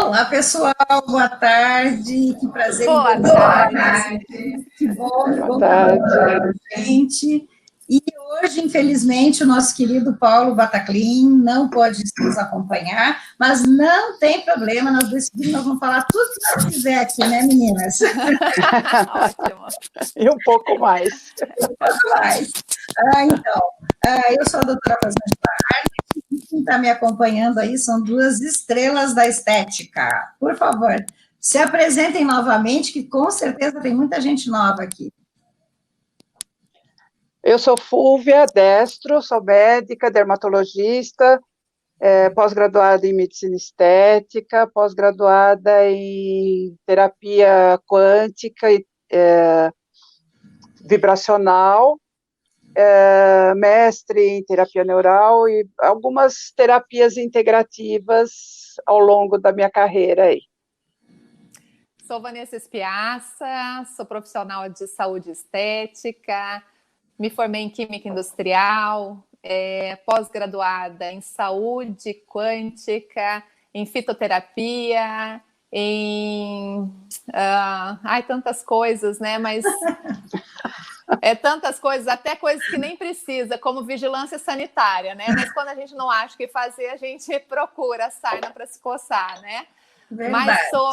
Olá, pessoal, boa tarde, que prazer. Boa tarde. Que bom, Boa tarde. Gente. E hoje, infelizmente, o nosso querido Paulo Bataclin não pode nos acompanhar, mas não tem problema, nós decidimos, nós vamos falar tudo que nós quiser aqui, né, meninas? Ótimo. E um pouco mais. Eu sou a doutora Rosângela Arne, e quem está me acompanhando aí são duas estrelas da estética. Por favor, se apresentem novamente, que com certeza tem muita gente nova aqui. Eu sou Fúvia Destro, sou médica, dermatologista, pós-graduada em medicina estética, pós-graduada em terapia quântica e vibracional, mestre em terapia neural e algumas terapias integrativas ao longo da minha carreira aí. Sou Vanessa Espiaça, sou profissional de saúde estética, me formei em Química Industrial, pós-graduada em Saúde Quântica, em Fitoterapia, em... tantas coisas, né? Mas... tantas coisas, até coisas que nem precisa, como vigilância sanitária, né? Mas quando a gente não acha o que fazer, a gente procura a sarna para se coçar, né? Verdade. Mas sou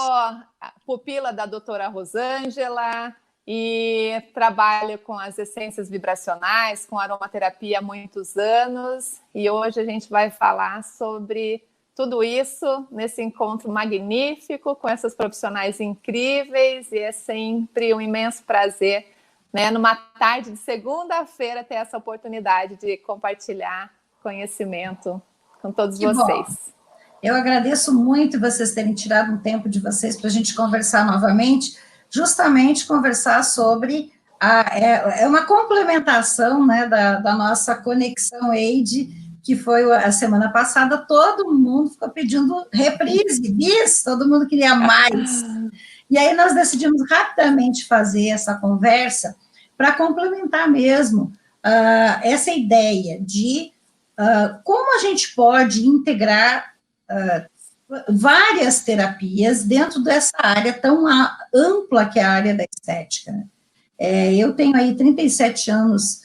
pupila da doutora Rosângela e trabalho com as essências vibracionais, com aromaterapia há muitos anos, e hoje a gente vai falar sobre tudo isso nesse encontro magnífico com essas profissionais incríveis, e é sempre um imenso prazer, né, numa tarde de segunda-feira, ter essa oportunidade de compartilhar conhecimento com todos vocês. Bom. Eu agradeço muito vocês terem tirado um tempo de vocês para a gente conversar novamente, justamente conversar sobre uma complementação, né, da nossa conexão AIDE, que foi a semana passada. Todo mundo ficou pedindo reprise, bis, todo mundo queria mais. E aí nós decidimos rapidamente fazer essa conversa para complementar mesmo essa ideia de como a gente pode integrar várias terapias dentro dessa área tão ampla que é a área da estética. Eu tenho aí 37 anos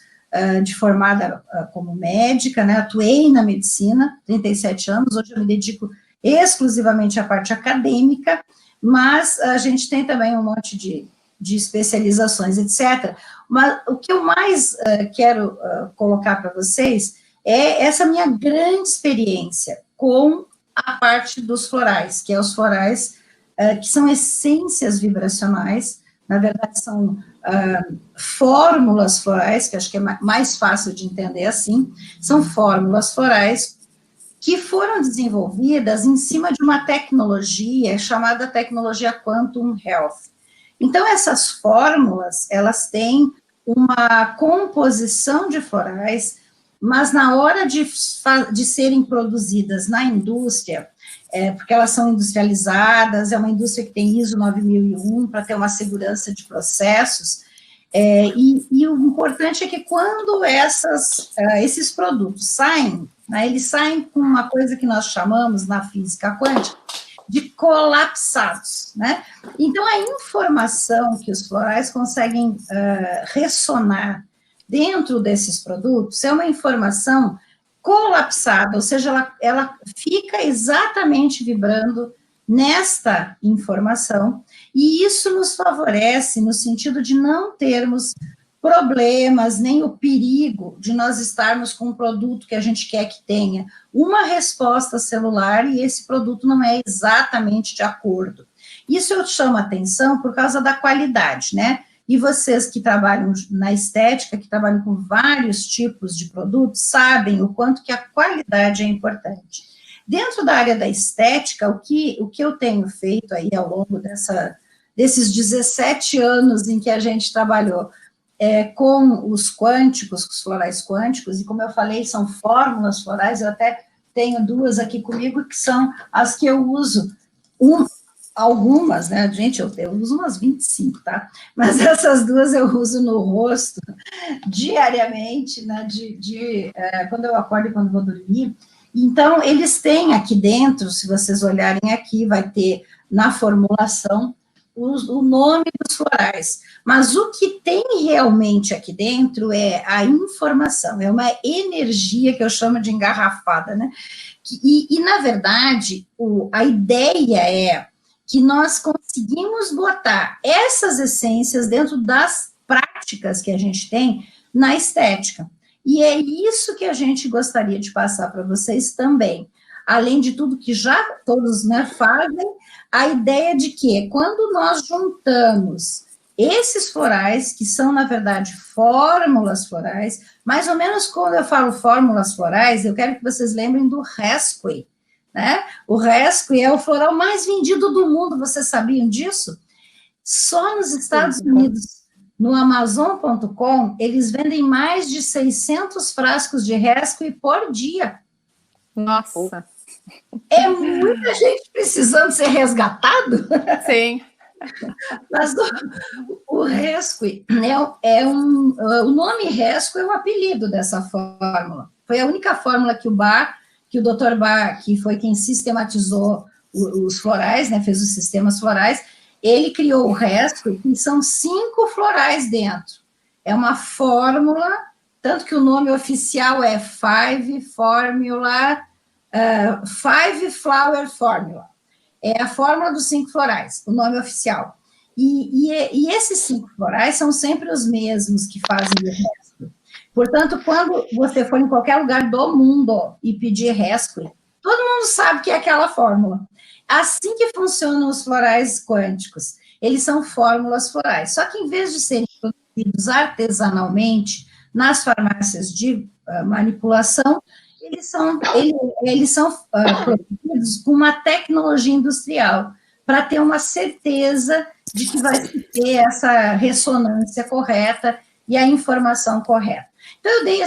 de formada como médica, né? Atuei na medicina, 37 anos, hoje eu me dedico exclusivamente à parte acadêmica, mas a gente tem também um monte de especializações, etc. Mas o que eu mais quero colocar para vocês é essa minha grande experiência com a parte dos florais, que é os florais que são essências vibracionais, na verdade são fórmulas florais, que acho que é mais fácil de entender assim, são fórmulas florais que foram desenvolvidas em cima de uma tecnologia chamada tecnologia Quantum Health. Então, essas fórmulas, elas têm uma composição de florais, mas na hora de serem produzidas na indústria, porque elas são industrializadas, é uma indústria que tem ISO 9001 para ter uma segurança de processos, e o importante é que quando esses produtos saem, né, eles saem com uma coisa que nós chamamos na física quântica de colapsados, né? Então, a informação que os florais conseguem ressonar dentro desses produtos é uma informação colapsada, ou seja, ela fica exatamente vibrando nesta informação, e isso nos favorece no sentido de não termos problemas, nem o perigo de nós estarmos com um produto que a gente quer que tenha uma resposta celular e esse produto não é exatamente de acordo. Isso eu chamo a atenção por causa da qualidade, né? E vocês que trabalham na estética, que trabalham com vários tipos de produtos, sabem o quanto que a qualidade é importante. Dentro da área da estética, o que eu tenho feito aí ao longo desses 17 anos em que a gente trabalhou com os quânticos, com os florais quânticos, e como eu falei, são fórmulas florais, eu até tenho duas aqui comigo, que são as que eu uso, algumas, né, gente, eu uso umas 25, tá? Mas essas duas eu uso no rosto diariamente, né, quando eu acordo e quando vou dormir, Então, eles têm aqui dentro, se vocês olharem aqui, vai ter na formulação o nome dos florais. Mas o que tem realmente aqui dentro é a informação, é uma energia que eu chamo de engarrafada, né? Na verdade, a ideia é que nós conseguimos botar essas essências dentro das práticas que a gente tem na estética. E é isso que a gente gostaria de passar para vocês também. Além de tudo que já todos, né, fazem, a ideia de que quando nós juntamos esses florais, que são, na verdade, fórmulas florais, mais ou menos quando eu falo fórmulas florais, eu quero que vocês lembrem do Rescue, né? O Rescue é o floral mais vendido do mundo, vocês sabiam disso? Só nos Estados Unidos, no Amazon.com, eles vendem mais de 600 frascos de Rescue por dia. Nossa! É muita gente precisando ser resgatado. Sim. Mas o Rescue o nome Rescue é um apelido dessa fórmula. Foi a única fórmula que o Dr. Bach, que foi quem sistematizou os florais, né, fez os sistemas florais, ele criou o Rescue, e são 5 florais dentro. É uma fórmula, tanto que o nome oficial é Five Flower Formula. É a fórmula dos 5 florais, o nome oficial. E esses 5 florais são sempre os mesmos que fazem o Rescue. Portanto, quando você for em qualquer lugar do mundo e pedir Rescue, todo mundo sabe que é aquela fórmula. Assim que funcionam os florais quânticos. Eles são fórmulas florais. Só que, em vez de serem produzidos artesanalmente nas farmácias de manipulação, eles são produzidos com uma tecnologia industrial, para ter uma certeza de que vai ter essa ressonância correta e a informação correta. Então, eu dei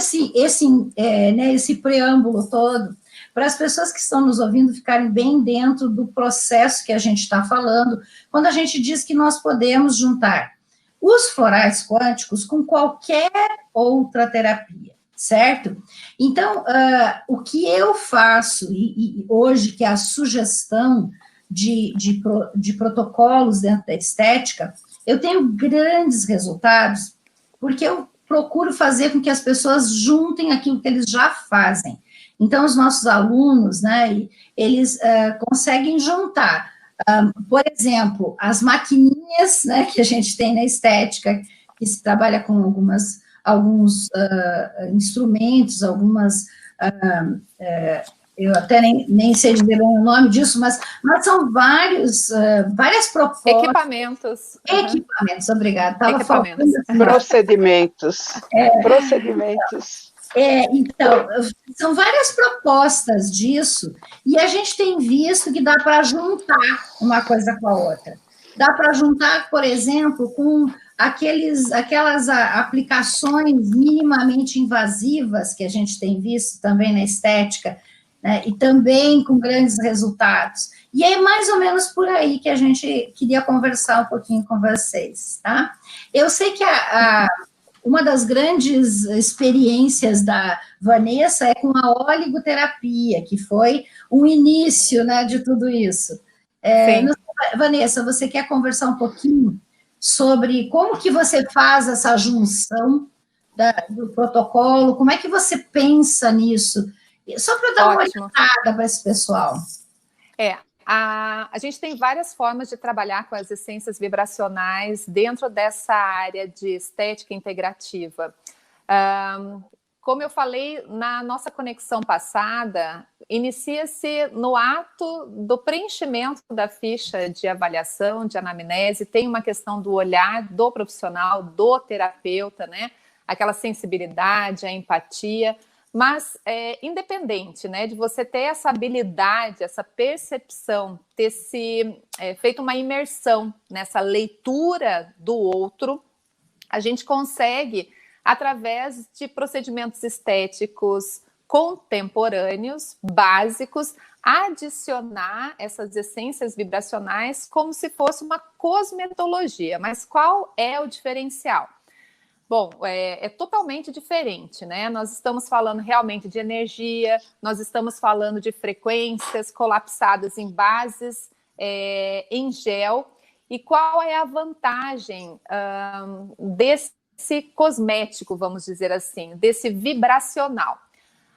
esse preâmbulo todo para as pessoas que estão nos ouvindo ficarem bem dentro do processo que a gente está falando, quando a gente diz que nós podemos juntar os florais quânticos com qualquer outra terapia, certo? Então, o que eu faço, e hoje, que é a sugestão de protocolos dentro da estética, eu tenho grandes resultados, porque eu procuro fazer com que as pessoas juntem aquilo que eles já fazem. Então, os nossos alunos, né, eles conseguem juntar, por exemplo, as maquininhas, né, que a gente tem na estética, que se trabalha com alguns instrumentos, eu até nem sei dizer o nome disso, mas são várias propostas. Equipamentos. Equipamentos, obrigada. Equipamentos. Procedimentos. Então, são várias propostas disso, e a gente tem visto que dá para juntar uma coisa com a outra. Dá para juntar, por exemplo, com aquelas aplicações minimamente invasivas que a gente tem visto também na estética, né, e também com grandes resultados. E é mais ou menos por aí que a gente queria conversar um pouquinho com vocês, tá? Eu sei que uma das grandes experiências da Vanessa é com a oligoterapia, que foi o início, né, de tudo isso. Vanessa, você quer conversar um pouquinho sobre como que você faz essa junção do protocolo, como é que você pensa nisso? Só para dar uma olhada para esse pessoal. A gente tem várias formas de trabalhar com as essências vibracionais dentro dessa área de estética integrativa. Como eu falei na nossa conexão passada, inicia-se no ato do preenchimento da ficha de avaliação, de anamnese, tem uma questão do olhar do profissional, do terapeuta, né? Aquela sensibilidade, a empatia, mas independente, né, de você ter essa habilidade, essa percepção, ter feito uma imersão nessa leitura do outro, a gente consegue, através de procedimentos estéticos contemporâneos, básicos, adicionar essas essências vibracionais como se fosse uma cosmetologia. Mas qual é o diferencial? Bom, é totalmente diferente, né? Nós estamos falando realmente de energia, nós estamos falando de frequências colapsadas em bases, em gel. E qual é a vantagem desse cosmético, vamos dizer assim, desse vibracional?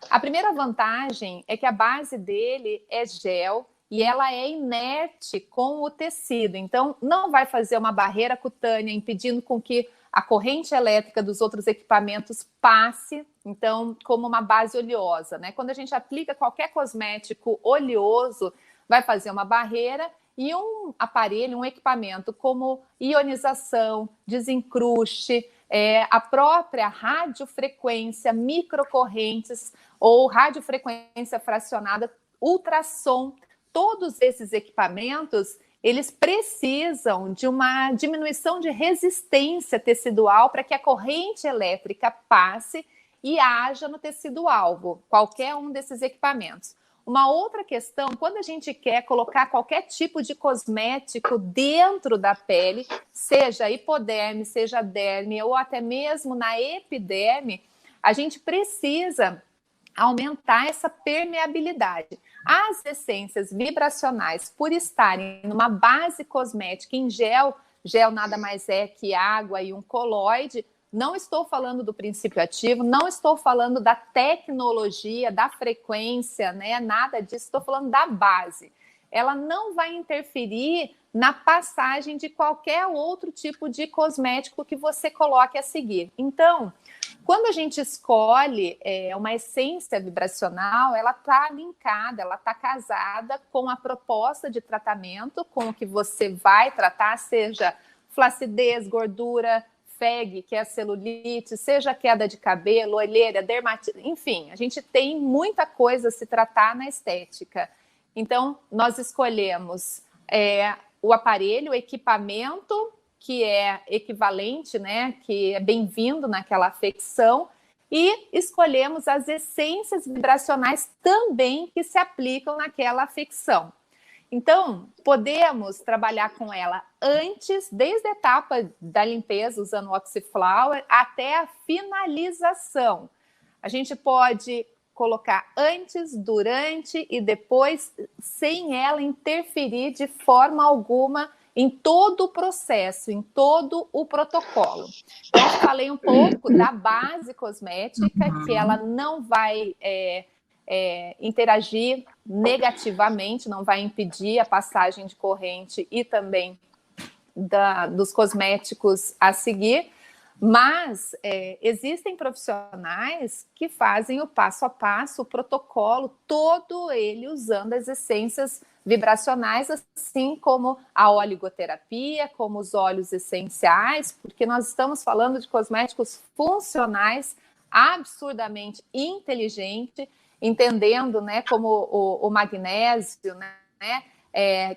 A primeira vantagem é que a base dele é gel e ela é inerte com o tecido. Então, não vai fazer uma barreira cutânea impedindo com que a corrente elétrica dos outros equipamentos passe, então, como uma base oleosa, né? Quando a gente aplica qualquer cosmético oleoso, vai fazer uma barreira e um aparelho, um equipamento como ionização, desencruste, a própria radiofrequência, microcorrentes ou radiofrequência fracionada, ultrassom, todos esses equipamentos, eles precisam de uma diminuição de resistência tecidual para que a corrente elétrica passe e haja no tecido-alvo, qualquer um desses equipamentos. Uma outra questão, quando a gente quer colocar qualquer tipo de cosmético dentro da pele, seja hipoderme, seja derme ou até mesmo na epiderme, a gente precisa aumentar essa permeabilidade. As essências vibracionais, por estarem numa base cosmética em gel, gel nada mais é que água e um colóide, não estou falando do princípio ativo, não estou falando da tecnologia, da frequência, né? Nada disso, estou falando da base. Ela não vai interferir na passagem de qualquer outro tipo de cosmético que você coloque a seguir. Então, quando a gente escolhe uma essência vibracional, ela está linkada, ela está casada com a proposta de tratamento, com o que você vai tratar, seja flacidez, gordura, FEG, que é a celulite, seja queda de cabelo, olheira, dermatite, enfim, a gente tem muita coisa a se tratar na estética. Então, nós escolhemos o aparelho, o equipamento, que é equivalente, né, que é bem-vindo naquela afecção, e escolhemos as essências vibracionais também que se aplicam naquela afecção. Então, podemos trabalhar com ela antes, desde a etapa da limpeza, usando o Oxyflower, até a finalização. A gente pode colocar antes, durante e depois, sem ela interferir de forma alguma em todo o processo, em todo o protocolo. Então, eu falei um pouco da base cosmética, que ela não vai interagir negativamente, não vai impedir a passagem de corrente e também dos cosméticos a seguir, mas existem profissionais que fazem o passo a passo, o protocolo, todo ele usando as essências vibracionais, assim como a oligoterapia, como os óleos essenciais, porque nós estamos falando de cosméticos funcionais, absurdamente inteligentes, entendendo, né, como o magnésio, né,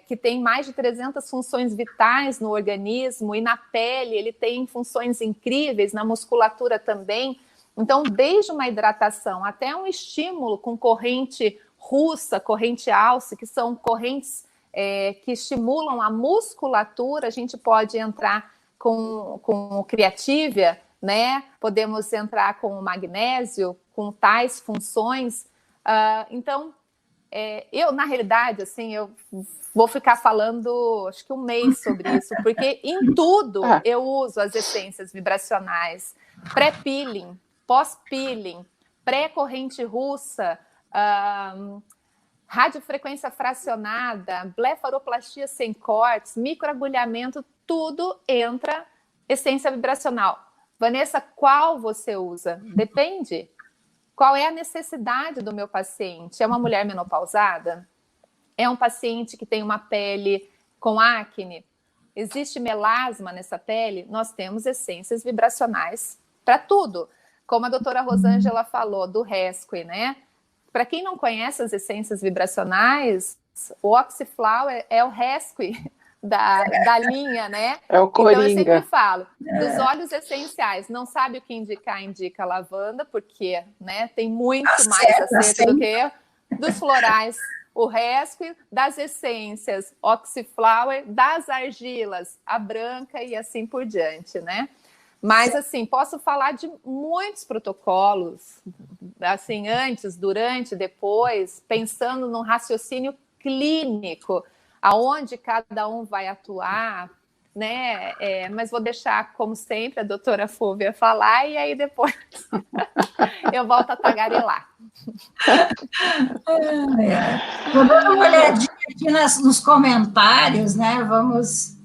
que tem mais de 300 funções vitais no organismo, e na pele ele tem funções incríveis, na musculatura também. Então, desde uma hidratação até um estímulo com corrente russa, corrente alce, que são correntes que estimulam a musculatura, a gente pode entrar com o Creativia, né? Podemos entrar com o magnésio, com tais funções. Então, eu, na realidade, assim, eu vou ficar falando, acho que um mês sobre isso, porque em tudo eu uso as essências vibracionais, pré-peeling, pós-peeling, pré-corrente russa, radiofrequência fracionada, blefaroplastia sem cortes, microagulhamento, tudo entra essência vibracional. Vanessa, qual você usa? Depende. Qual é a necessidade do meu paciente? É uma mulher menopausada? É um paciente que tem uma pele com acne? Existe melasma nessa pele? Nós temos essências vibracionais para tudo. Como a doutora Rosângela falou, do Rescue, né? Para quem não conhece as essências vibracionais, o Oxyflower é o Rescue da linha, né? É o Coringa. Então, eu sempre falo, dos óleos essenciais, não sabe o que indicar, indica lavanda, porque, né, tem muito mais acerto do que eu. Dos florais, o Rescue, das essências, Oxyflower, das argilas, a branca e assim por diante, né? Mas, assim, posso falar de muitos protocolos, assim, antes, durante, depois, pensando num raciocínio clínico, aonde cada um vai atuar, né? Mas vou deixar, como sempre, a doutora Fúvia falar, e aí depois eu volto a tagarelar. Vou dar uma olhadinha aqui nos comentários, né? Vamos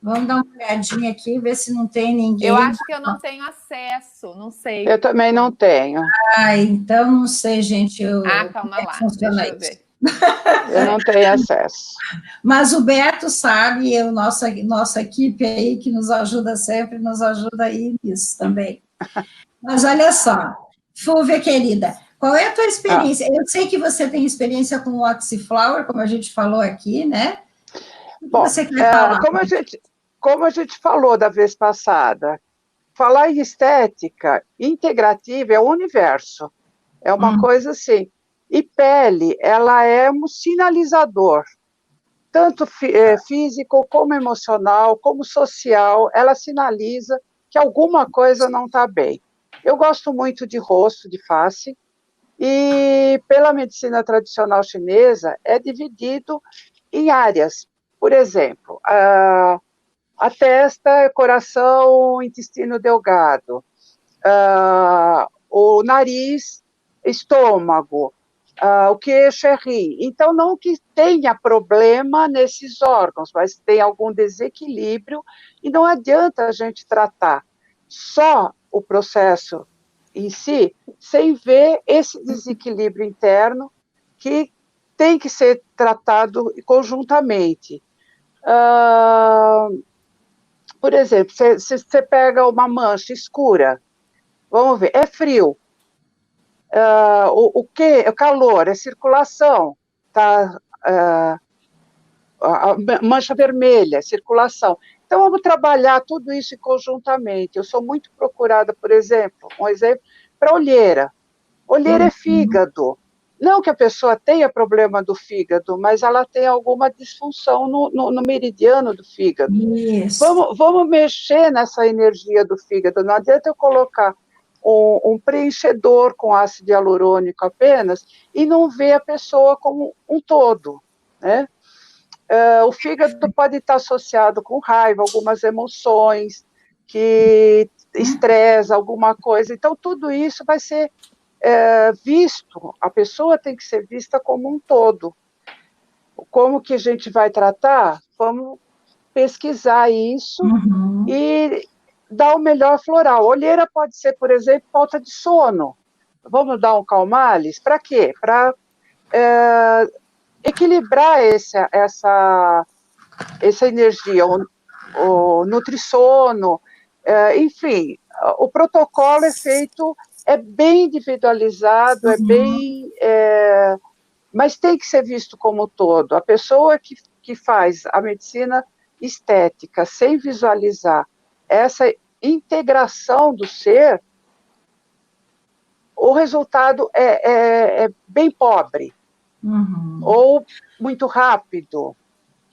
dar uma olhadinha aqui, ver se não tem ninguém. Eu acho que eu não tenho acesso, não sei. Eu também não tenho. Então não sei, gente. Calma lá, deixa eu ver. Eu não tenho acesso. Mas o Beto sabe, nossa equipe aí, que nos ajuda sempre, nos ajuda aí nisso também. Mas olha só, Fúvia, querida, qual é a tua experiência? Eu sei que você tem experiência com o Oxyflower, como a gente falou aqui, né? Bom, você quer falar? Como a gente falou da vez passada, falar em estética integrativa é o universo. É uma coisa assim. E pele, ela é um sinalizador, tanto físico, como emocional, como social, ela sinaliza que alguma coisa não está bem. Eu gosto muito de rosto, de face, e pela medicina tradicional chinesa é dividido em áreas. Por exemplo, a testa, coração, intestino delgado, o nariz, estômago, o queixo é rim. Então, não que tenha problema nesses órgãos, mas tem algum desequilíbrio, e não adianta a gente tratar só o processo em si, sem ver esse desequilíbrio interno que tem que ser tratado conjuntamente. Por exemplo, se você pega uma mancha escura, vamos ver, é frio. O que? É calor, é circulação, tá? A mancha vermelha, circulação. Então, vamos trabalhar tudo isso conjuntamente. Eu sou muito procurada, por exemplo, para olheira. Olheira é fígado. Não que a pessoa tenha problema do fígado, mas ela tem alguma disfunção no meridiano do fígado. Vamos mexer nessa energia do fígado. Não adianta eu colocar um preenchedor com ácido hialurônico apenas e não ver a pessoa como um todo, né? O fígado pode estar associado com raiva, algumas emoções, que estressa, alguma coisa. Então, tudo isso vai ser visto, a pessoa tem que ser vista como um todo. Como que a gente vai tratar? Vamos pesquisar isso e dar o melhor floral. Olheira pode ser, por exemplo, falta de sono. Vamos dar um Calmales? Para quê? Para equilibrar essa energia, o nutrissono, enfim, o protocolo é feito, é bem individualizado, mas tem que ser visto como todo. A pessoa que faz a medicina estética sem visualizar essa integração do ser, o resultado é bem pobre, ou muito rápido.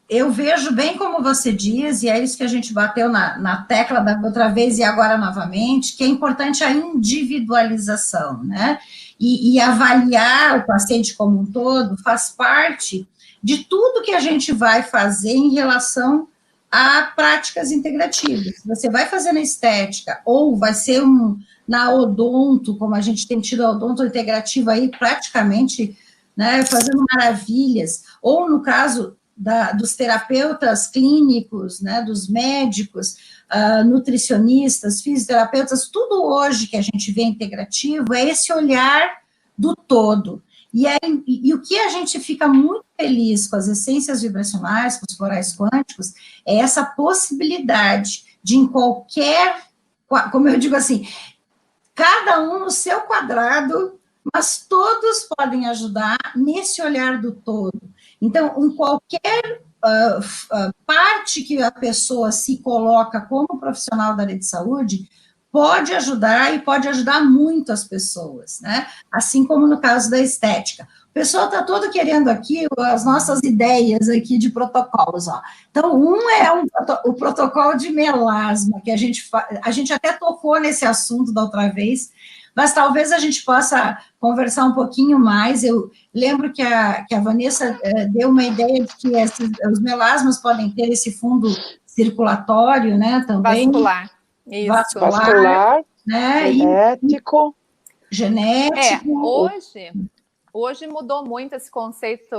Eu vejo bem como você diz, e é isso que a gente bateu na tecla da outra vez e agora novamente, que é importante a individualização, né? E avaliar o paciente como um todo faz parte de tudo que a gente vai fazer em relação a práticas integrativas. Você vai fazer na estética, ou vai ser na odonto, como a gente tem tido a odonto integrativa aí praticamente, né, fazendo maravilhas, ou no caso dos terapeutas clínicos, né, dos médicos, nutricionistas, fisioterapeutas, tudo hoje que a gente vê integrativo é esse olhar do todo. E o que a gente fica muito feliz com as essências vibracionais, com os florais quânticos, é essa possibilidade de em qualquer, como eu digo assim, cada um no seu quadrado, mas todos podem ajudar nesse olhar do todo. Então, em qualquer parte que a pessoa se coloca como profissional da área de saúde, pode ajudar e pode ajudar muito as pessoas, né? Assim como no caso da estética. O pessoal está todo querendo aqui as nossas ideias aqui de protocolos, ó. Então, o protocolo de melasma, que a gente até tocou nesse assunto da outra vez, mas talvez a gente possa conversar um pouquinho mais. Eu lembro que a Vanessa deu uma ideia de que os melasmas podem ter esse fundo circulatório, né, também. Vascular. Isso. Vascular, né, genético. Hoje mudou muito esse conceito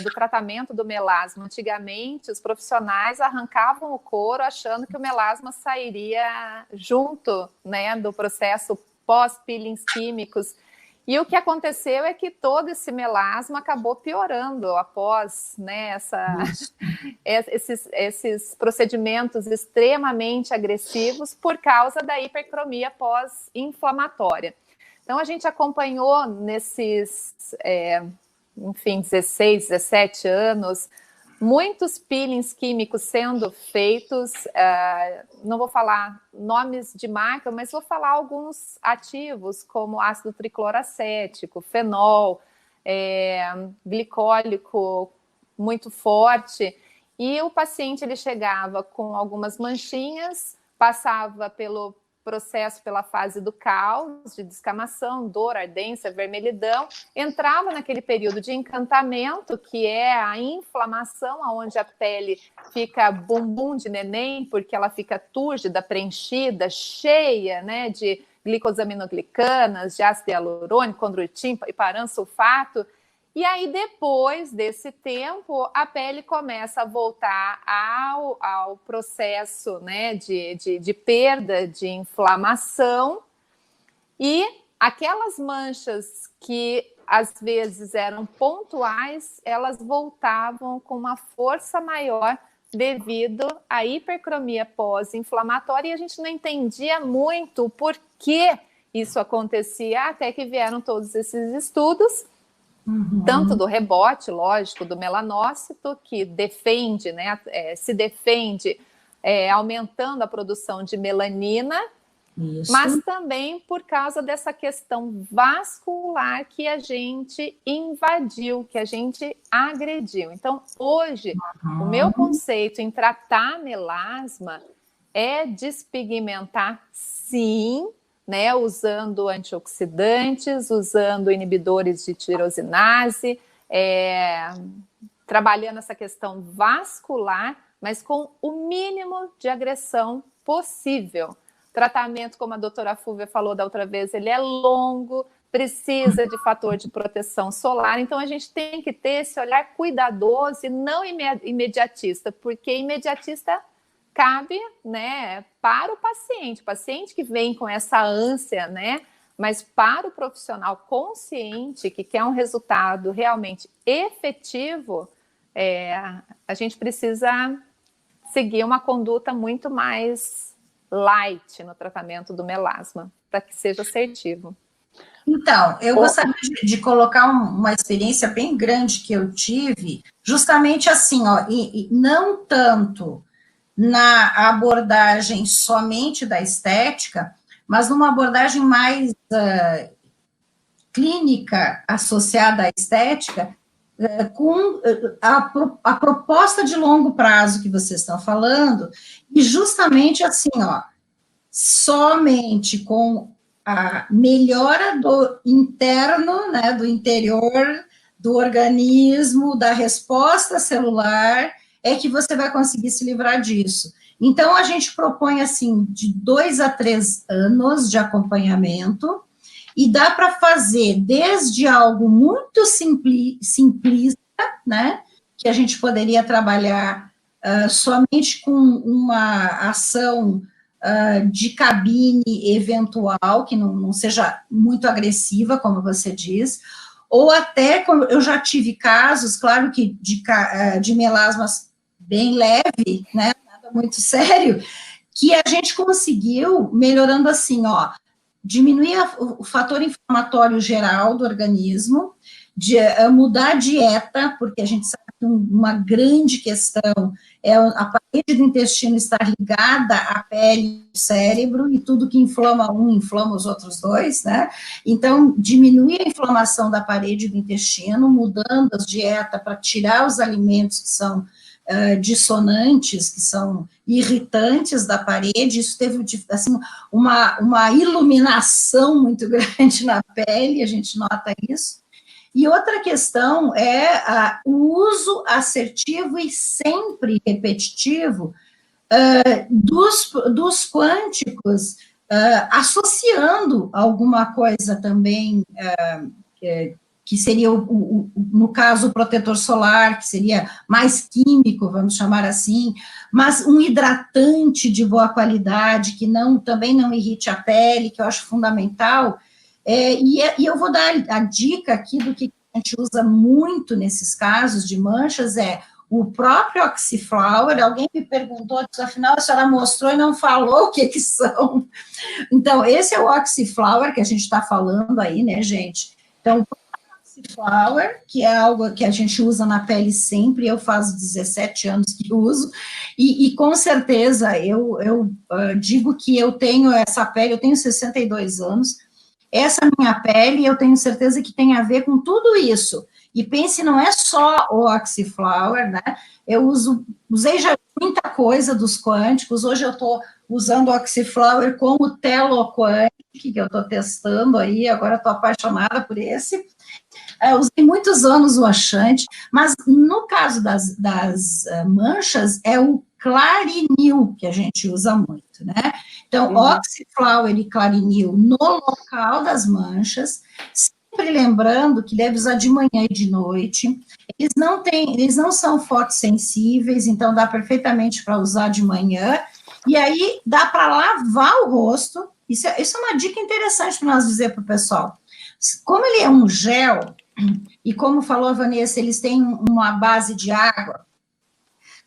do tratamento do melasma. Antigamente, os profissionais arrancavam o couro achando que o melasma sairia junto, né, do processo pós-peelings químicos. E o que aconteceu é que todo esse melasma acabou piorando após, né, esses procedimentos extremamente agressivos por causa da hipercromia pós-inflamatória. Então, a gente acompanhou nesses, 16, 17 anos, muitos peelings químicos sendo feitos, não vou falar nomes de marca, mas vou falar alguns ativos, como ácido tricloracético, fenol, glicólico muito forte, e o paciente ele chegava com algumas manchinhas, passava pelo processo pela fase do caos, de descamação, dor, ardência, vermelhidão, entrava naquele período de encantamento, que é a inflamação, onde a pele fica bumbum de neném, porque ela fica túrgida, preenchida, cheia, né, de glicosaminoglicanas, de ácido hialurônico, condroitin e paransulfato. E aí, depois desse tempo, a pele começa a voltar ao processo, né, de perda de inflamação, e aquelas manchas que às vezes eram pontuais, elas voltavam com uma força maior devido à hipercromia pós-inflamatória, e a gente não entendia muito por que isso acontecia, até que vieram todos esses estudos. Tanto do rebote, lógico, do melanócito, que defende, né, se defende aumentando a produção de melanina, isso, mas também por causa dessa questão vascular que a gente invadiu, que a gente agrediu. Então, hoje, o meu conceito em tratar melasma é despigmentar, sim, né, usando antioxidantes, usando inibidores de tirosinase, trabalhando essa questão vascular, mas com o mínimo de agressão possível. O tratamento, como a doutora Fúvia falou da outra vez, ele é longo, precisa de fator de proteção solar, então a gente tem que ter esse olhar cuidadoso e não imediatista, porque imediatista cabe, né, para o paciente que vem com essa ânsia, né, mas para o profissional consciente que quer um resultado realmente efetivo, a gente precisa seguir uma conduta muito mais light no tratamento do melasma, para que seja assertivo. Então, eu gostaria de colocar uma experiência bem grande que eu tive, justamente assim, ó, e não tanto na abordagem somente da estética, mas numa abordagem mais clínica associada à estética, com a proposta de longo prazo que vocês estão falando, e justamente assim, ó, somente com a melhora do interno, né, do interior do organismo, da resposta celular, é que você vai conseguir se livrar disso. Então, a gente propõe, assim, de 2 a 3 anos de acompanhamento, e dá para fazer desde algo muito simplista, né, que a gente poderia trabalhar somente com uma ação de cabine eventual, que não seja muito agressiva, como você diz, ou até, eu já tive casos, claro que de melasmas bem leve, né, nada muito sério, que a gente conseguiu, melhorando assim, ó, diminuir o fator inflamatório geral do organismo, mudar a dieta, porque a gente sabe uma grande questão é a parede do intestino estar ligada à pele e ao cérebro, e tudo que inflama um, inflama os outros dois, né? Então, diminuir a inflamação da parede do intestino, mudando a dieta para tirar os alimentos que são dissonantes, que são irritantes da parede, isso teve, assim, uma iluminação muito grande na pele, a gente nota isso. E outra questão é o uso assertivo e sempre repetitivo dos quânticos, associando alguma coisa também, que seria, no caso, o protetor solar, que seria mais químico, vamos chamar assim, mas um hidratante de boa qualidade, que também não irrite a pele, que eu acho fundamental. E eu vou dar a dica aqui do que a gente usa muito nesses casos de manchas, o próprio Oxiflower. Alguém me perguntou, afinal, a senhora mostrou e não falou o que são. Então, esse é o Oxiflower que a gente está falando aí, né, gente? Então, o Oxiflower, que é algo que a gente usa na pele sempre, eu faço 17 anos que uso, e com certeza, eu digo que eu tenho essa pele, eu tenho 62 anos, essa minha pele, eu tenho certeza que tem a ver com tudo isso. E pense, não é só o Oxiflower, né? Eu usei já muita coisa dos quânticos, hoje eu estou usando o Oxiflower com o Teloquantic, que eu estou testando aí, agora estou apaixonada por esse. Eu usei muitos anos o Axante, mas no caso das manchas, é o Clarinil que a gente usa muito, né? Então, Oxiflower e Clarinil no local das manchas, sempre lembrando que deve usar de manhã e de noite. Eles não são fotossensíveis, então dá perfeitamente para usar de manhã, e aí dá para lavar o rosto. Isso é uma dica interessante para nós dizer para o pessoal. Como ele é um gel, e como falou a Vanessa, eles têm uma base de água,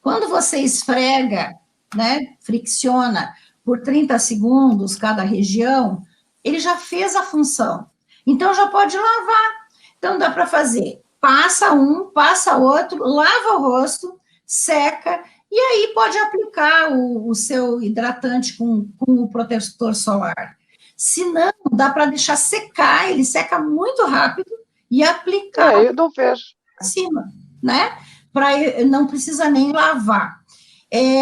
quando você esfrega, né, fricciona por 30 segundos cada região, ele já fez a função. Então, já pode lavar. Então, dá para fazer, passa um, passa outro, lava o rosto, seca, e aí pode aplicar o seu hidratante com o protetor solar. Se não, dá para deixar secar, ele seca muito rápido, e aplicar eu não vejo. Em cima, né? Não precisa nem lavar.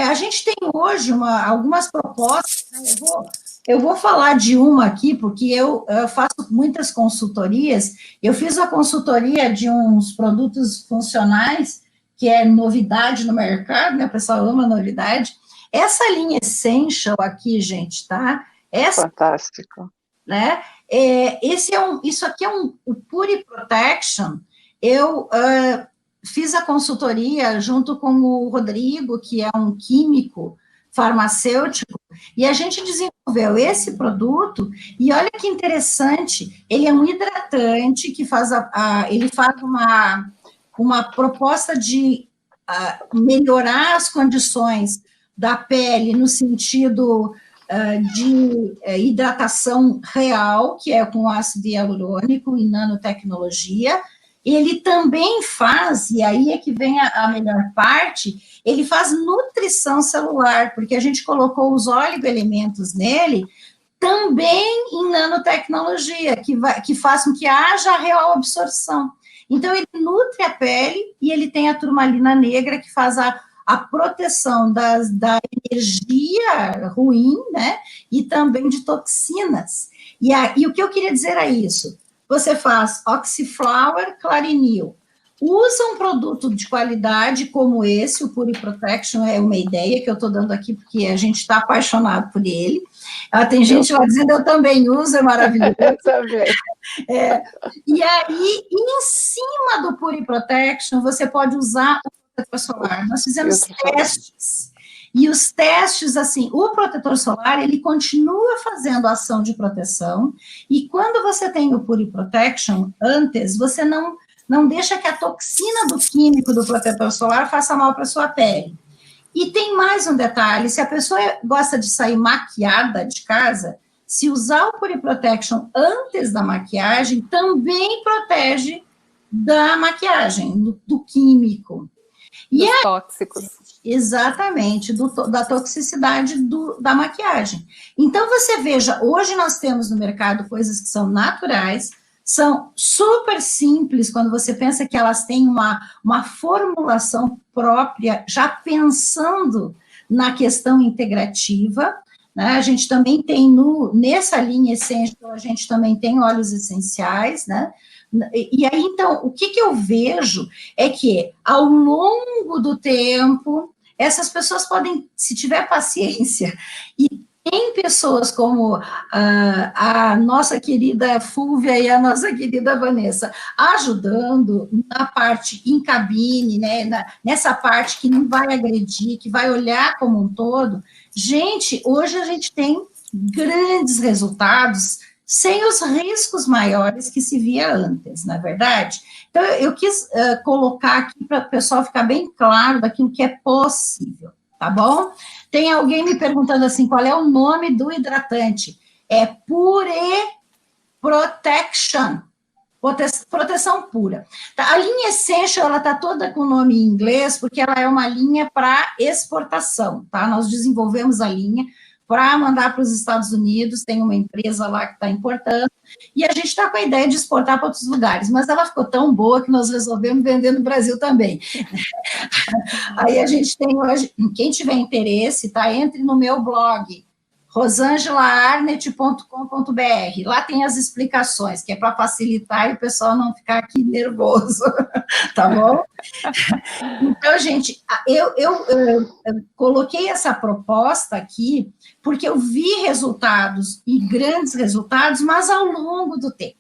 A gente tem hoje algumas propostas, né? Eu vou falar de uma aqui, porque eu faço muitas consultorias. Eu fiz a consultoria de uns produtos funcionais, que é novidade no mercado, né? O pessoal ama novidade. Essa linha Essential aqui, gente, tá? Fantástico. Né? Isso aqui é o Puri Protection. Eu fiz a consultoria junto com o Rodrigo, que é um químico farmacêutico, e a gente desenvolveu esse produto, e olha que interessante, ele é um hidratante que ele faz uma proposta de melhorar as condições da pele no sentido de hidratação real, que é com ácido hialurônico e nanotecnologia. Ele também faz, e aí é que vem a melhor parte, ele faz nutrição celular, porque a gente colocou os oligoelementos nele, também em nanotecnologia, que faz com que haja real absorção. Então, ele nutre a pele, e ele tem a turmalina negra, que faz a proteção da energia ruim, né, e também de toxinas. E o que eu queria dizer é isso: você faz Oxiflower, Clarinil, usa um produto de qualidade como esse, o Puri Protection, é uma ideia que eu estou dando aqui, porque a gente está apaixonado por ele. Tem gente lá dizendo, eu também uso, é maravilhoso. Eu também. E aí, em cima do Puri Protection, você pode usar o protetor solar. Nós fizemos testes, e os testes, assim, o protetor solar, ele continua fazendo ação de proteção, e quando você tem o Puri Protection, antes, você não deixa que a toxina do químico do protetor solar faça mal para a sua pele. E tem mais um detalhe: se a pessoa gosta de sair maquiada de casa, se usar o Puri Protection antes da maquiagem, também protege da maquiagem, do químico. dos tóxicos. Exatamente, da toxicidade da maquiagem. Então, você veja, hoje nós temos no mercado coisas que são naturais, são super simples, quando você pensa que elas têm uma formulação própria, já pensando na questão integrativa, né? A gente também tem, nessa linha Essential, a gente também tem óleos essenciais, né? E aí, então, o que eu vejo é que, ao longo do tempo, essas pessoas podem, se tiver paciência, e tem pessoas como a nossa querida Fúvia e a nossa querida Vanessa, ajudando na parte em cabine, né, nessa parte que não vai agredir, que vai olhar como um todo. Gente, hoje a gente tem grandes resultados sem os riscos maiores que se via antes, na verdade. Então, eu quis colocar aqui para o pessoal ficar bem claro daquilo que é possível, tá bom? Tem alguém me perguntando assim, qual é o nome do hidratante? É Pure Protection, proteção pura. Tá, a linha Essential, ela está toda com o nome em inglês, porque ela é uma linha para exportação, tá? Nós desenvolvemos a linha para mandar para os Estados Unidos, tem uma empresa lá que está importando, e a gente está com a ideia de exportar para outros lugares, mas ela ficou tão boa que nós resolvemos vender no Brasil também. Aí a gente tem hoje, quem tiver interesse, tá? Entre no meu blog, rosangelaarnet.com.br, lá tem as explicações, que é para facilitar e o pessoal não ficar aqui nervoso, tá bom? Então, gente, eu coloquei essa proposta aqui, porque eu vi resultados, e grandes resultados, mas ao longo do tempo,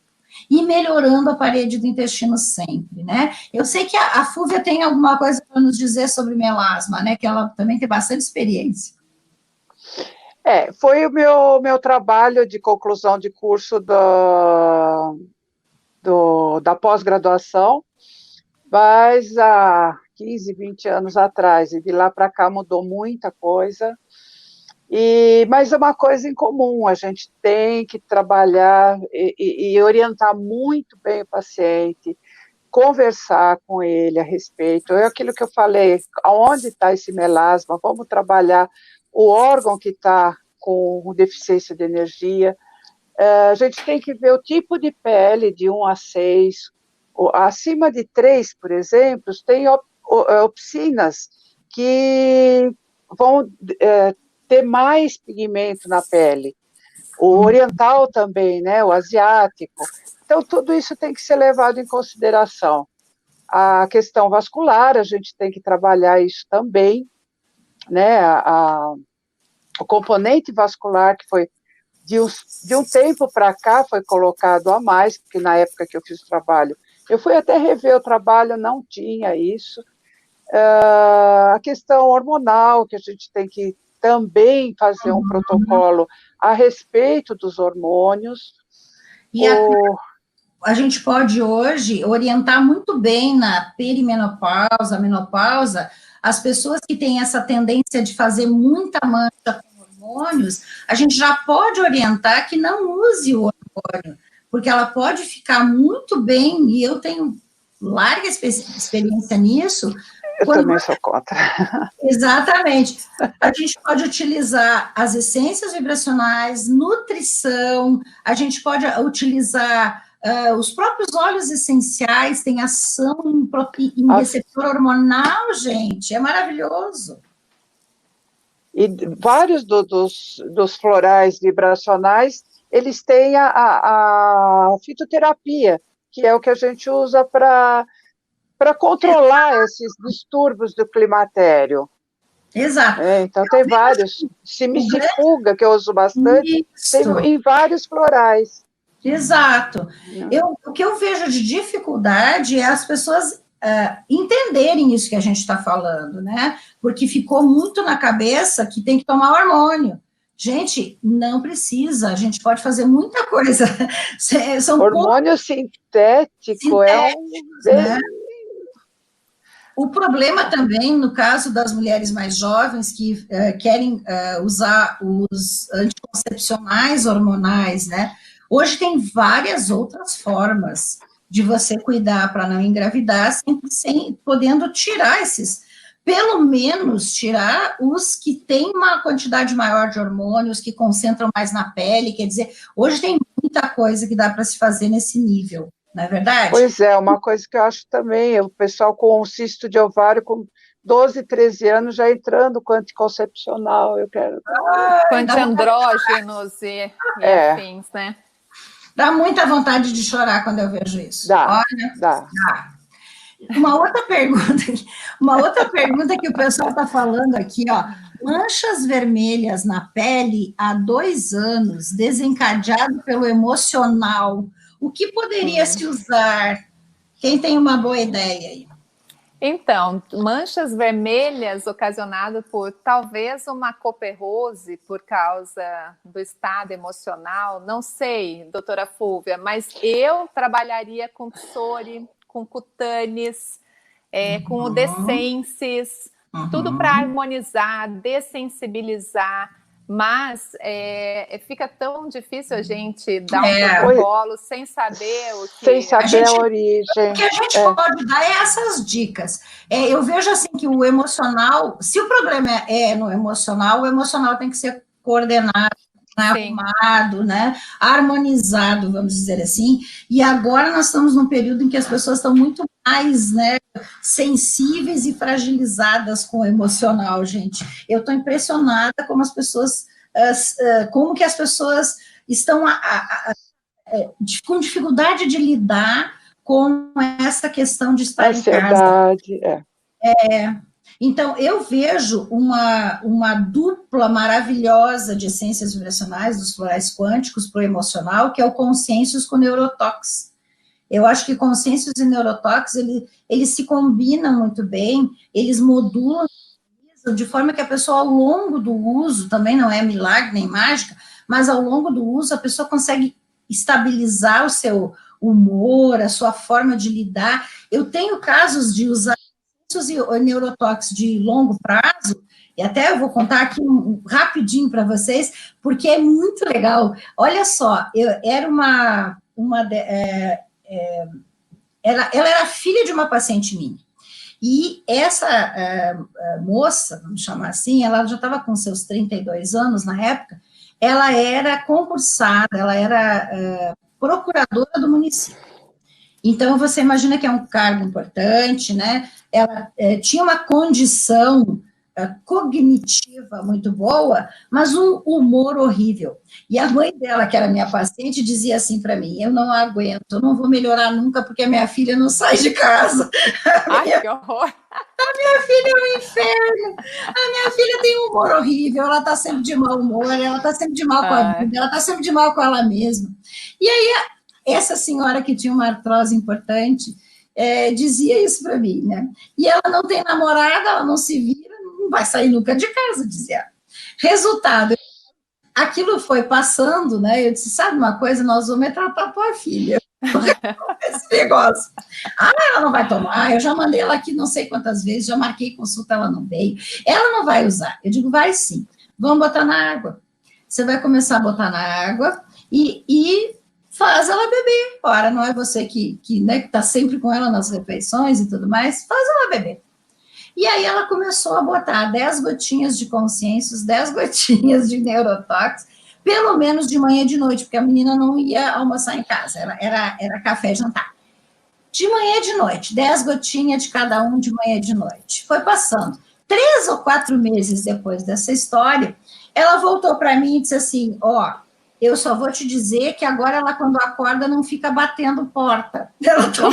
e melhorando a parede do intestino sempre, né? Eu sei que a Fúvia tem alguma coisa para nos dizer sobre melasma, né? Que ela também tem bastante experiência. Foi o meu trabalho de conclusão de curso da pós-graduação, mas há 15, 20 anos atrás, e de lá para cá mudou muita coisa, mas é uma coisa em comum, a gente tem que trabalhar e orientar muito bem o paciente, conversar com ele a respeito, é aquilo que eu falei, aonde está esse melasma, vamos trabalhar o órgão que está com deficiência de energia, a gente tem que ver o tipo de pele de 1 a 6, acima de 3, por exemplo, tem opsinas que vão ter mais pigmento na pele, o oriental também, né, o asiático, então tudo isso tem que ser levado em consideração. A questão vascular, a gente tem que trabalhar isso também, né, o componente vascular que foi de um tempo para cá foi colocado a mais, porque na época que eu fiz o trabalho, eu fui até rever o trabalho, não tinha isso. A questão hormonal, que a gente tem que também fazer um protocolo a respeito dos hormônios. E a gente pode hoje orientar muito bem na perimenopausa, menopausa, as pessoas que têm essa tendência de fazer muita mancha com hormônios, a gente já pode orientar que não use o hormônio, porque ela pode ficar muito bem, e eu tenho larga experiência nisso. Eu também sou contra. Exatamente. A gente pode utilizar as essências vibracionais, nutrição, a gente pode utilizar os próprios óleos essenciais, tem ação em receptor hormonal, gente, é maravilhoso. E vários dos florais vibracionais, eles têm a fitoterapia, que é o que a gente usa para controlar esses distúrbios do climatério. Exato. Então, tem vários. Simicifuga, que eu uso bastante, tem em vários florais. Exato. O que eu vejo de dificuldade é as pessoas entenderem isso que a gente está falando, né? Porque ficou muito na cabeça que tem que tomar hormônio. Gente, não precisa, a gente pode fazer muita coisa. Hormônio sintético é um... Né? O problema também, no caso das mulheres mais jovens que querem usar os anticoncepcionais hormonais, né? Hoje tem várias outras formas de você cuidar para não engravidar, sem podendo tirar esses... pelo menos tirar os que têm uma quantidade maior de hormônios, que concentram mais na pele, quer dizer, hoje tem muita coisa que dá para se fazer nesse nível, não é verdade? Pois é, uma coisa que eu acho também, o pessoal com cisto de ovário com 12, 13 anos já entrando com anticoncepcional, eu quero... Com antiandrógenos e afins, né? Dá muita vontade de chorar quando eu vejo isso. Dá. Uma outra pergunta que o pessoal está falando aqui, ó. Manchas vermelhas na pele há 2 anos, desencadeado pelo emocional. O que poderia se usar? Quem tem uma boa ideia aí? Então, manchas vermelhas ocasionadas por talvez uma coperrose por causa do estado emocional, não sei, doutora Fúvia, mas eu trabalharia com psori, com cutanes, com o Descensis, tudo para harmonizar, dessensibilizar, mas fica tão difícil a gente dar um protocolo sem saber o que... Sem saber a origem. O que a gente pode dar é essas dicas. Eu vejo assim que o emocional, se o problema é no emocional, o emocional tem que ser coordenado, arrumado, né, harmonizado, vamos dizer assim, e agora nós estamos num período em que as pessoas estão muito mais, né, sensíveis e fragilizadas com o emocional, gente. Eu estou impressionada como as pessoas, como que as pessoas estão com dificuldade de lidar com essa questão de estar em casa. Então, eu vejo uma dupla maravilhosa de essências vibracionais dos florais quânticos para o emocional, que é o Consciêncios com o Neurotox. Eu acho que Consciêncios e Neurotox, eles se combinam muito bem, eles modulam de forma que a pessoa, ao longo do uso, também não é milagre nem mágica, mas ao longo do uso, a pessoa consegue estabilizar o seu humor, a sua forma de lidar. Eu tenho casos de usar e neurotox de longo prazo, e até eu vou contar aqui rapidinho para vocês, porque é muito legal. Olha só, ela era filha de uma paciente minha, e essa moça, vamos chamar assim, ela já estava com seus 32 anos na época, ela era concursada, ela era procuradora do município. Então, você imagina que é um cargo importante, né? Ela tinha uma condição cognitiva muito boa, mas um humor horrível. E a mãe dela, que era minha paciente, dizia assim para mim, eu não aguento, eu não vou melhorar nunca porque a minha filha não sai de casa. Ai, que horror! A minha filha é um inferno, a minha filha tem um humor horrível, ela está sempre de mau humor, ela está sempre de mal com a vida, ela está sempre de mal com ela mesma. E aí, essa senhora que tinha uma artrose importante, dizia isso para mim, né? E ela não tem namorada, ela não se vira, não vai sair nunca de casa, dizia ela. Resultado, aquilo foi passando, né? Eu disse, sabe uma coisa, nós vamos tratar a tua filha. Esse negócio. Ela não vai tomar, eu já mandei ela aqui não sei quantas vezes, já marquei consulta, ela não veio. Ela não vai usar. Eu digo, vai sim. Vamos botar na água. Você vai começar a botar na água e faz ela beber. Ora, não é você que está sempre com ela nas refeições e tudo mais, faz ela beber. E aí ela começou a botar 10 gotinhas de Consciêncios, 10 gotinhas de Neurotox, pelo menos de manhã e de noite, porque a menina não ia almoçar em casa, era café e jantar. De manhã e de noite, 10 gotinhas de cada um de manhã e de noite. Foi passando. 3 ou 4 meses depois dessa história, ela voltou para mim e disse assim, eu só vou te dizer que agora ela, quando acorda, não fica batendo porta. Ela está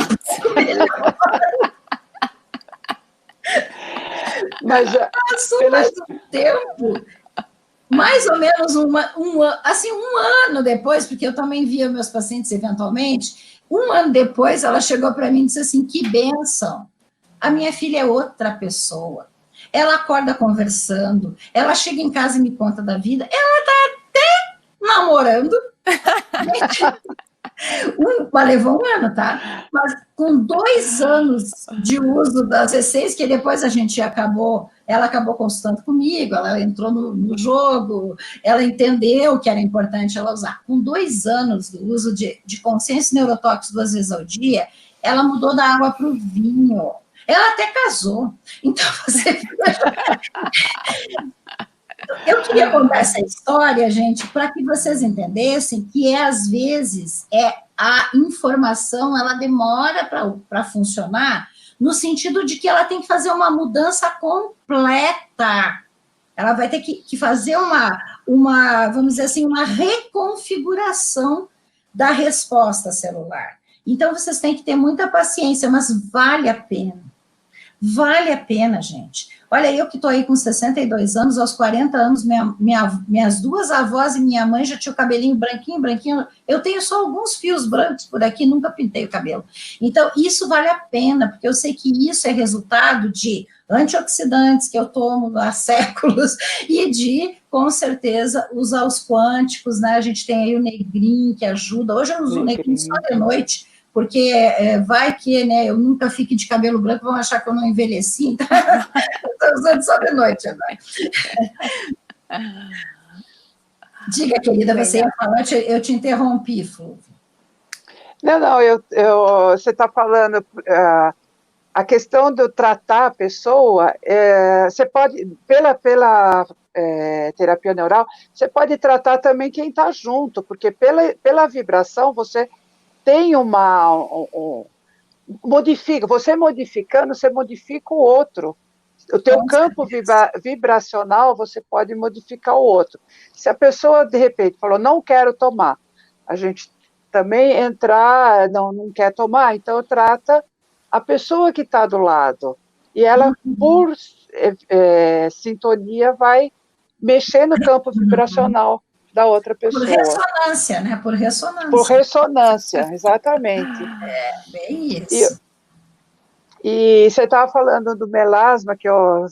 Mas passou mais um tempo, mais ou menos um ano depois, porque eu também via meus pacientes eventualmente, um ano depois ela chegou para mim e disse assim, que bênção, a minha filha é outra pessoa, ela acorda conversando, ela chega em casa e me conta da vida, ela está até namorando, levou um ano, tá? Mas com 2 anos de uso das essências, que depois ela acabou consultando comigo, ela entrou no jogo, ela entendeu que era importante ela usar. Com 2 anos do uso de Consciência e Neurotox 2 vezes ao dia, ela mudou da água para o vinho. Ela até casou. Então, você... Eu queria contar essa história, gente, para que vocês entendessem que, às vezes, a informação ela demora para funcionar, no sentido de que ela tem que fazer uma mudança completa. Ela vai ter que fazer vamos dizer assim, uma reconfiguração da resposta celular. Então, vocês têm que ter muita paciência, mas vale a pena. Vale a pena, gente. Olha, eu que estou aí com 62 anos, aos 40 anos, minhas duas avós e minha mãe já tinham o cabelinho branquinho, branquinho. Eu tenho só alguns fios brancos por aqui, nunca pintei o cabelo. Então, isso vale a pena, porque eu sei que isso é resultado de antioxidantes que eu tomo há séculos e de, com certeza, usar os quânticos, né? A gente tem aí o negrinho que ajuda. Hoje eu uso o negrinho só de noite, porque vai que, né, eu nunca fique de cabelo branco, vão achar que eu não envelheci, então estou usando só de noite agora. Diga, querida, você ia falar, eu te interrompi, Flúvia. Não, você está falando, a questão de tratar a pessoa, você pode, pela terapia neural, você pode tratar também quem está junto, porque pela vibração você tem modifica, você modificando, você modifica o outro. O teu campo vibracional, você pode modificar o outro. Se a pessoa, de repente, falou, não quero tomar, a gente também entrar, não quer tomar, então trata a pessoa que está do lado. E ela, por sintonia, vai mexer no campo vibracional da outra pessoa. Por ressonância, né? Por ressonância. Por ressonância, exatamente. Bem isso. E você estava falando do melasma, que eu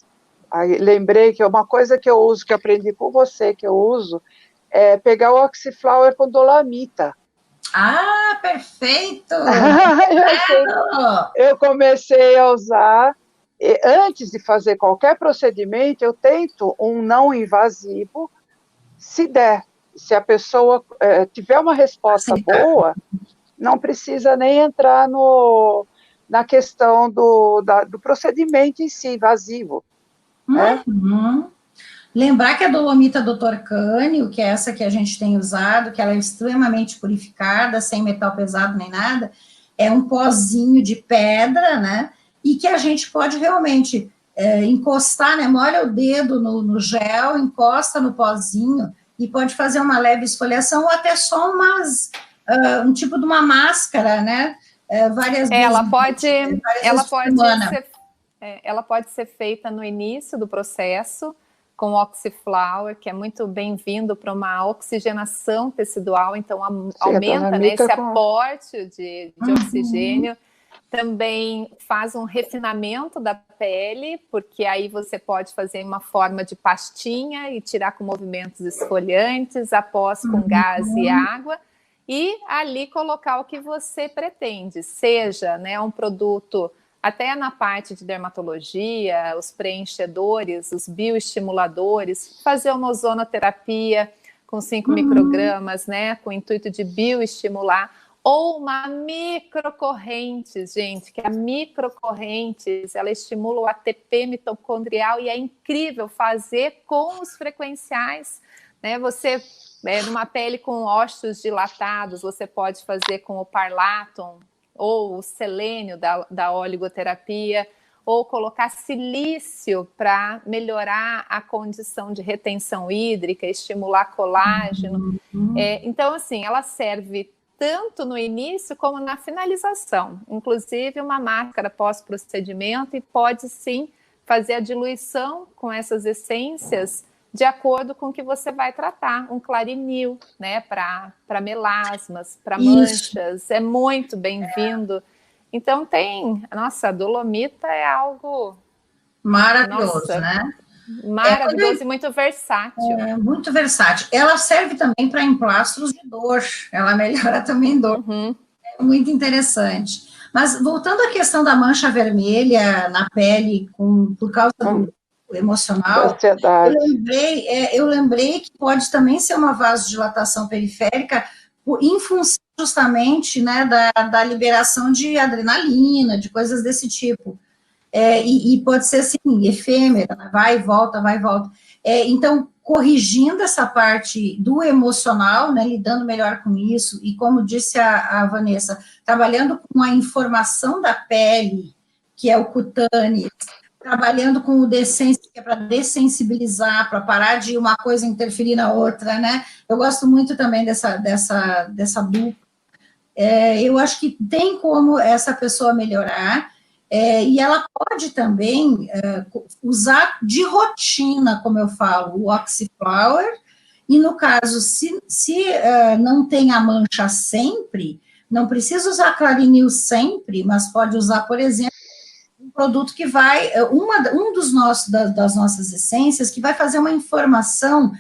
lembrei que uma coisa que eu uso, que eu aprendi com você, que eu uso, é pegar o Oxiflower com dolamita. Ah, perfeito! Eu comecei a usar, antes de fazer qualquer procedimento, eu tento um não invasivo, se der. Se a pessoa tiver uma resposta boa, não precisa nem entrar na questão do procedimento em si, invasivo. Né? Lembrar que a dolomita Dr. Cânio, que é essa que a gente tem usado, que ela é extremamente purificada, sem metal pesado nem nada, é um pozinho de pedra, né? E que a gente pode realmente encostar, né? Molha o dedo no gel, encosta no pozinho e pode fazer uma leve esfoliação ou até só um tipo de uma máscara, né? Várias vezes. Ela pode ser feita no início do processo, com o Oxiflower, que é muito bem-vindo para uma oxigenação tecidual, então aumenta, né, esse aporte de oxigênio. Também faz um refinamento da pele, porque aí você pode fazer uma forma de pastinha e tirar com movimentos esfoliantes, após com gás e água, e ali colocar o que você pretende, seja, né, um produto até na parte de dermatologia, os preenchedores, os bioestimuladores, fazer uma ozonoterapia com 5 microgramas, né, com o intuito de bioestimular, ou uma microcorrentes, gente, que a microcorrentes, ela estimula o ATP mitocondrial e é incrível fazer com os frequenciais, né, você, numa pele com ósseos dilatados, você pode fazer com o Parlaton, ou o selênio da oligoterapia, ou colocar silício para melhorar a condição de retenção hídrica, estimular colágeno. Então, assim, ela serve tanto no início como na finalização. Inclusive, uma máscara pós-procedimento e pode, sim, fazer a diluição com essas essências de acordo com o que você vai tratar, um clarinil, né, para melasmas, para manchas, é muito bem-vindo. Então a dolomita é algo maravilhoso, né? Maravilhoso e muito versátil. Muito versátil. Ela serve também para emplastros de dor, ela melhora também dor. É muito interessante. Mas voltando à questão da mancha vermelha na pele por causa do emocional, eu lembrei que pode também ser uma vasodilatação periférica em função justamente, né, da liberação de adrenalina, de coisas desse tipo. e pode ser assim, efêmera, né? Vai e volta, vai e volta. Então, corrigindo essa parte do emocional, né, lidando melhor com isso, e como disse a Vanessa, trabalhando com a informação da pele, que é o cutâneo, trabalhando com o decência, que é para dessensibilizar, para parar de uma coisa interferir na outra, né? Eu gosto muito também dessa dupla. Eu acho que tem como essa pessoa melhorar, e ela pode também usar de rotina, como eu falo, o Oxyflower, e no caso, se não tem a mancha sempre, não precisa usar Clarinil sempre, mas pode usar, por exemplo, um produto que vai, das nossas essências, que vai fazer uma informação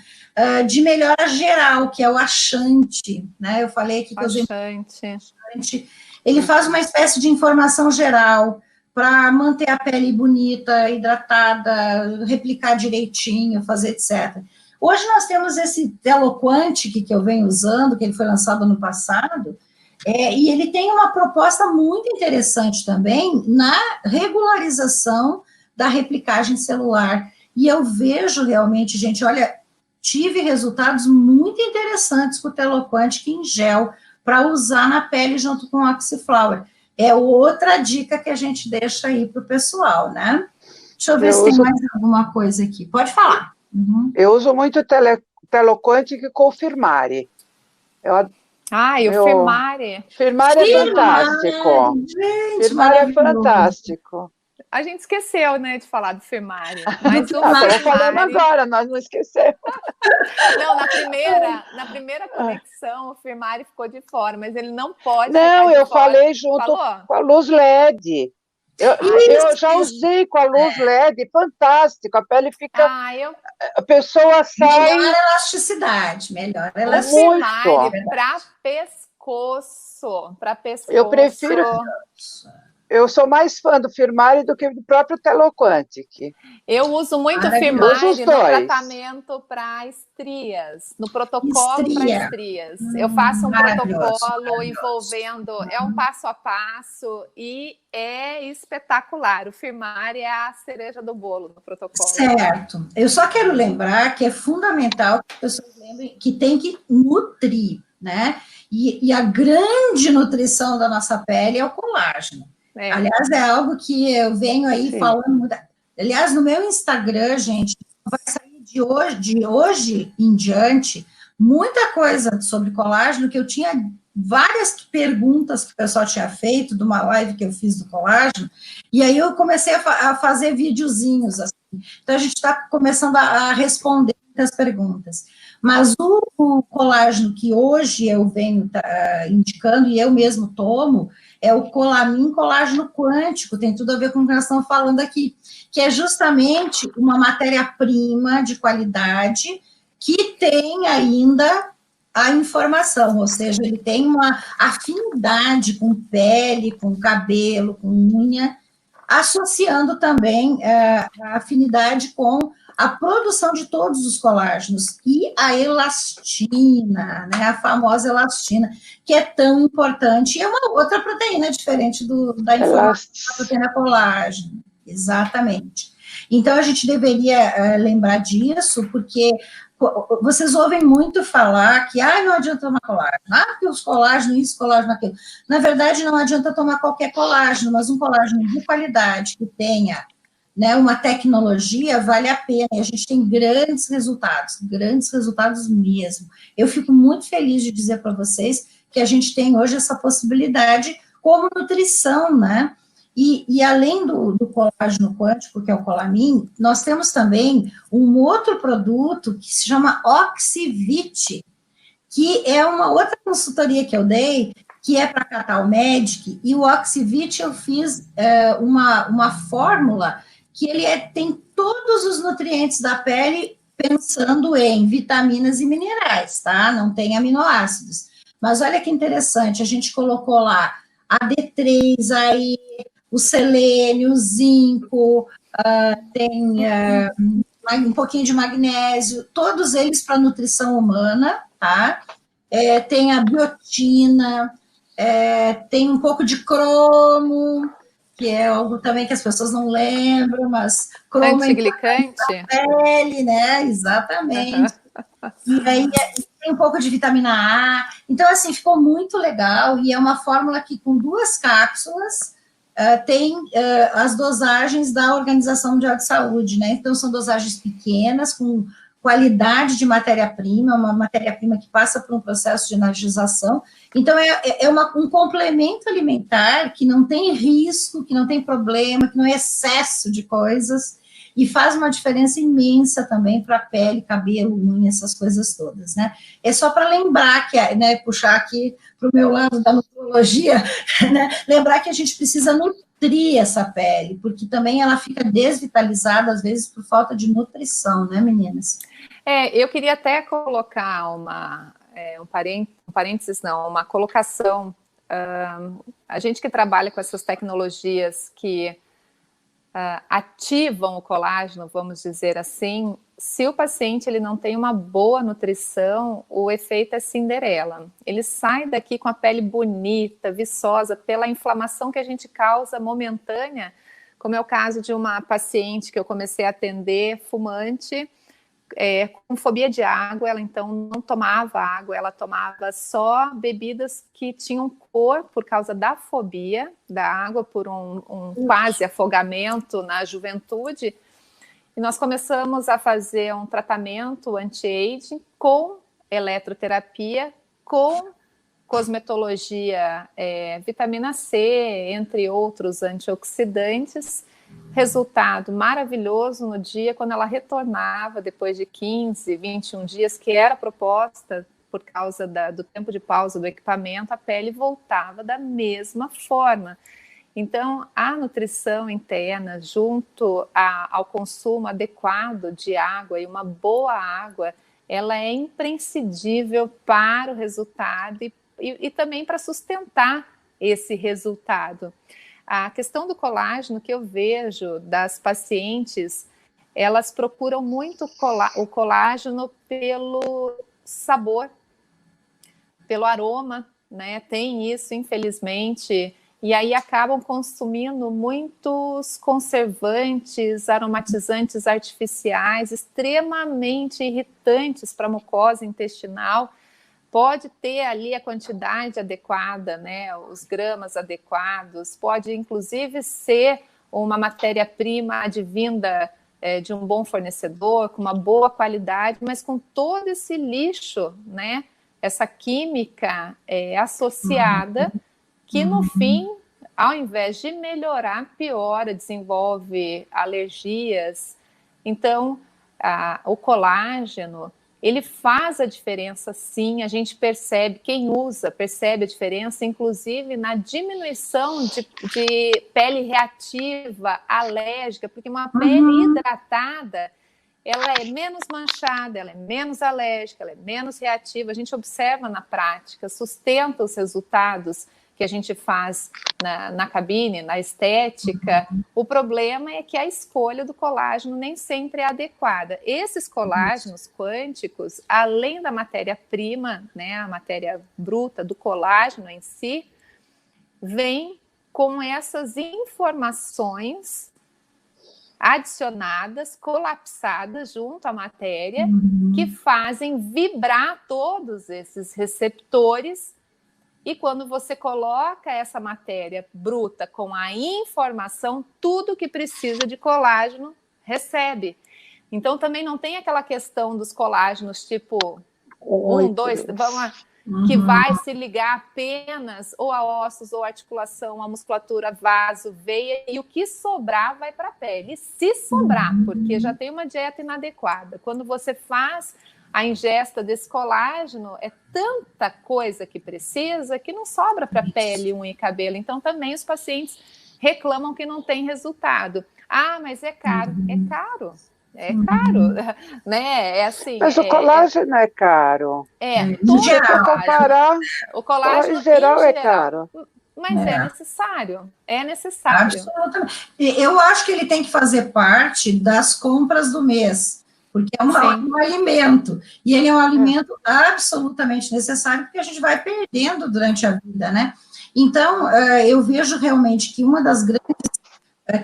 de melhora geral, que é o Axante, né? Eu falei aqui que eu usei Axante. Ele faz uma espécie de informação geral para manter a pele bonita, hidratada, replicar direitinho, fazer etc. Hoje nós temos esse Teloquantic que eu venho usando, que ele foi lançado ano passado, e ele tem uma proposta muito interessante também na regularização da replicagem celular. E eu vejo realmente, gente, olha, tive resultados muito interessantes com o Teloquantic em gel para usar na pele junto com o Oxyflower. É outra dica que a gente deixa aí para o pessoal, né? Deixa eu ver se tem mais alguma coisa aqui. Pode falar. Uhum. Eu uso muito Teloquantic com Firmari. O Firmari. Firmari é fantástico. Gente, Firmari é fantástico. A gente esqueceu, né, de falar do Firmari. Mas estamos falando agora, nós não esquecemos. Não, na primeira conexão, o Firmari ficou de fora, mas ele não pode Não, eu falei junto com a luz LED. Eu já usei com a luz LED, fantástico, a pele fica... A pessoa sai... Melhor elasticidade, melhor elasticidade. O Firmari para pescoço, Eu prefiro... Eu sou mais fã do Firmari do que do próprio Teloquantic. Eu uso muito o Firmari no tratamento para estrias, no protocolo para estrias. Eu faço um protocolo envolvendo, é um passo a passo e é espetacular. O Firmari é a cereja do bolo no protocolo. Certo. Eu só quero lembrar que é fundamental que as pessoas lembrem que tem que nutrir, né? E a grande nutrição da nossa pele é o colágeno. Aliás, é algo que eu venho aí falando. Aliás, no meu Instagram, gente, vai sair de hoje em diante muita coisa sobre colágeno, que eu tinha várias perguntas que o pessoal tinha feito de uma live que eu fiz do colágeno, e aí eu comecei a fazer videozinhos, assim. Então a gente está começando a responder muitas perguntas. Mas o colágeno que hoje eu venho indicando, e eu mesmo tomo, é o Colamin colágeno quântico, tem tudo a ver com o que nós estamos falando aqui, que é justamente uma matéria-prima de qualidade que tem ainda a informação, ou seja, ele tem uma afinidade com pele, com cabelo, com unha, associando também a afinidade com a produção de todos os colágenos e a elastina, né, a famosa elastina, que é tão importante, e é uma outra proteína diferente da informação da proteína colágeno, exatamente. Então, a gente deveria lembrar disso, porque vocês ouvem muito falar que não adianta tomar colágeno, porque os colágenos, isso, colágeno, aquilo. Na verdade, não adianta tomar qualquer colágeno, mas um colágeno de qualidade que tenha, né, uma tecnologia, vale a pena, e a gente tem grandes resultados mesmo. Eu fico muito feliz de dizer para vocês que a gente tem hoje essa possibilidade como nutrição, né? E além do colágeno quântico, que é o Colamin, nós temos também um outro produto que se chama Oxivit, que é uma outra consultoria que eu dei, que é para Catal Medic, e o Oxivit eu fiz uma fórmula que ele tem todos os nutrientes da pele pensando em vitaminas e minerais, tá? Não tem aminoácidos. Mas olha que interessante, a gente colocou lá a D3, aí o selênio, o zinco, tem um pouquinho de magnésio, todos eles para nutrição humana, tá? Tem a biotina, tem um pouco de cromo, que é algo também que as pessoas não lembram, mas como antiglicante. A pele, né? Exatamente. E aí tem um pouco de vitamina A. Então, assim, ficou muito legal, e é uma fórmula que com 2 cápsulas tem as dosagens da Organização Mundial de Saúde, né? Então, são dosagens pequenas, com qualidade de matéria-prima, uma matéria-prima que passa por um processo de energização. Então, um complemento alimentar que não tem risco, que não tem problema, que não é excesso de coisas, e faz uma diferença imensa também para a pele, cabelo, unha, essas coisas todas, né? É só para lembrar que, né, puxar aqui para o meu lado da nutrologia, né, lembrar que a gente precisa nutrir essa pele, porque também ela fica desvitalizada, às vezes, por falta de nutrição, né, meninas? Eu queria até colocar um parênteses, não, uma colocação. A gente que trabalha com essas tecnologias que ativam o colágeno, vamos dizer assim, se o paciente ele não tem uma boa nutrição, o efeito é Cinderela. Ele sai daqui com a pele bonita, viçosa, pela inflamação que a gente causa momentânea, como é o caso de uma paciente que eu comecei a atender, fumante, com fobia de água. Ela então não tomava água, ela tomava só bebidas que tinham cor por causa da fobia da água, por um quase afogamento na juventude. E nós começamos a fazer um tratamento anti-aging com eletroterapia, com cosmetologia, vitamina C, entre outros antioxidantes. Resultado maravilhoso no dia, quando ela retornava, depois de 15, 21 dias, que era proposta por causa do tempo de pausa do equipamento, a pele voltava da mesma forma. Então, a nutrição interna, junto ao consumo adequado de água, e uma boa água, ela é imprescindível para o resultado e também para sustentar esse resultado. A questão do colágeno que eu vejo das pacientes, elas procuram muito o colágeno pelo sabor, pelo aroma, né? Tem isso, infelizmente, e aí acabam consumindo muitos conservantes, aromatizantes artificiais, extremamente irritantes para a mucosa intestinal. Pode ter ali a quantidade adequada, né, os gramas adequados, pode inclusive ser uma matéria-prima advinda de um bom fornecedor, com uma boa qualidade, mas com todo esse lixo, né, essa química associada, que no fim, ao invés de melhorar, piora, desenvolve alergias. Então, o colágeno, ele faz a diferença, sim, a gente percebe, quem usa percebe a diferença, inclusive na diminuição de pele reativa, alérgica, porque uma pele hidratada, ela é menos manchada, ela é menos alérgica, ela é menos reativa. A gente observa na prática, sustenta os resultados que a gente faz na cabine, na estética. O problema é que a escolha do colágeno nem sempre é adequada. Esses colágenos quânticos, além da matéria-prima, né, a matéria bruta do colágeno em si, vem com essas informações adicionadas, colapsadas junto à matéria, que fazem vibrar todos esses receptores. E quando você coloca essa matéria bruta com a informação, tudo que precisa de colágeno recebe. Então, também não tem aquela questão dos colágenos tipo 1, 2, vamos lá, que vai se ligar apenas ou a ossos, ou a articulação, a musculatura, vaso, veia, e o que sobrar vai para a pele. E se sobrar, porque já tem uma dieta inadequada, quando você faz a ingesta desse colágeno, é tanta coisa que precisa que não sobra para pele, unha e cabelo. Então, também os pacientes reclamam que não tem resultado. Ah, mas é caro. É caro. É caro, né? É assim. Mas o colágeno é caro. Tudo se for comparar, o colágeno em geral é caro. Mas é necessário. É necessário. Absolutamente. Eu acho que ele tem que fazer parte das compras do mês, porque é um alimento, e ele é um alimento absolutamente necessário, porque a gente vai perdendo durante a vida, né? Então, eu vejo realmente que uma das grandes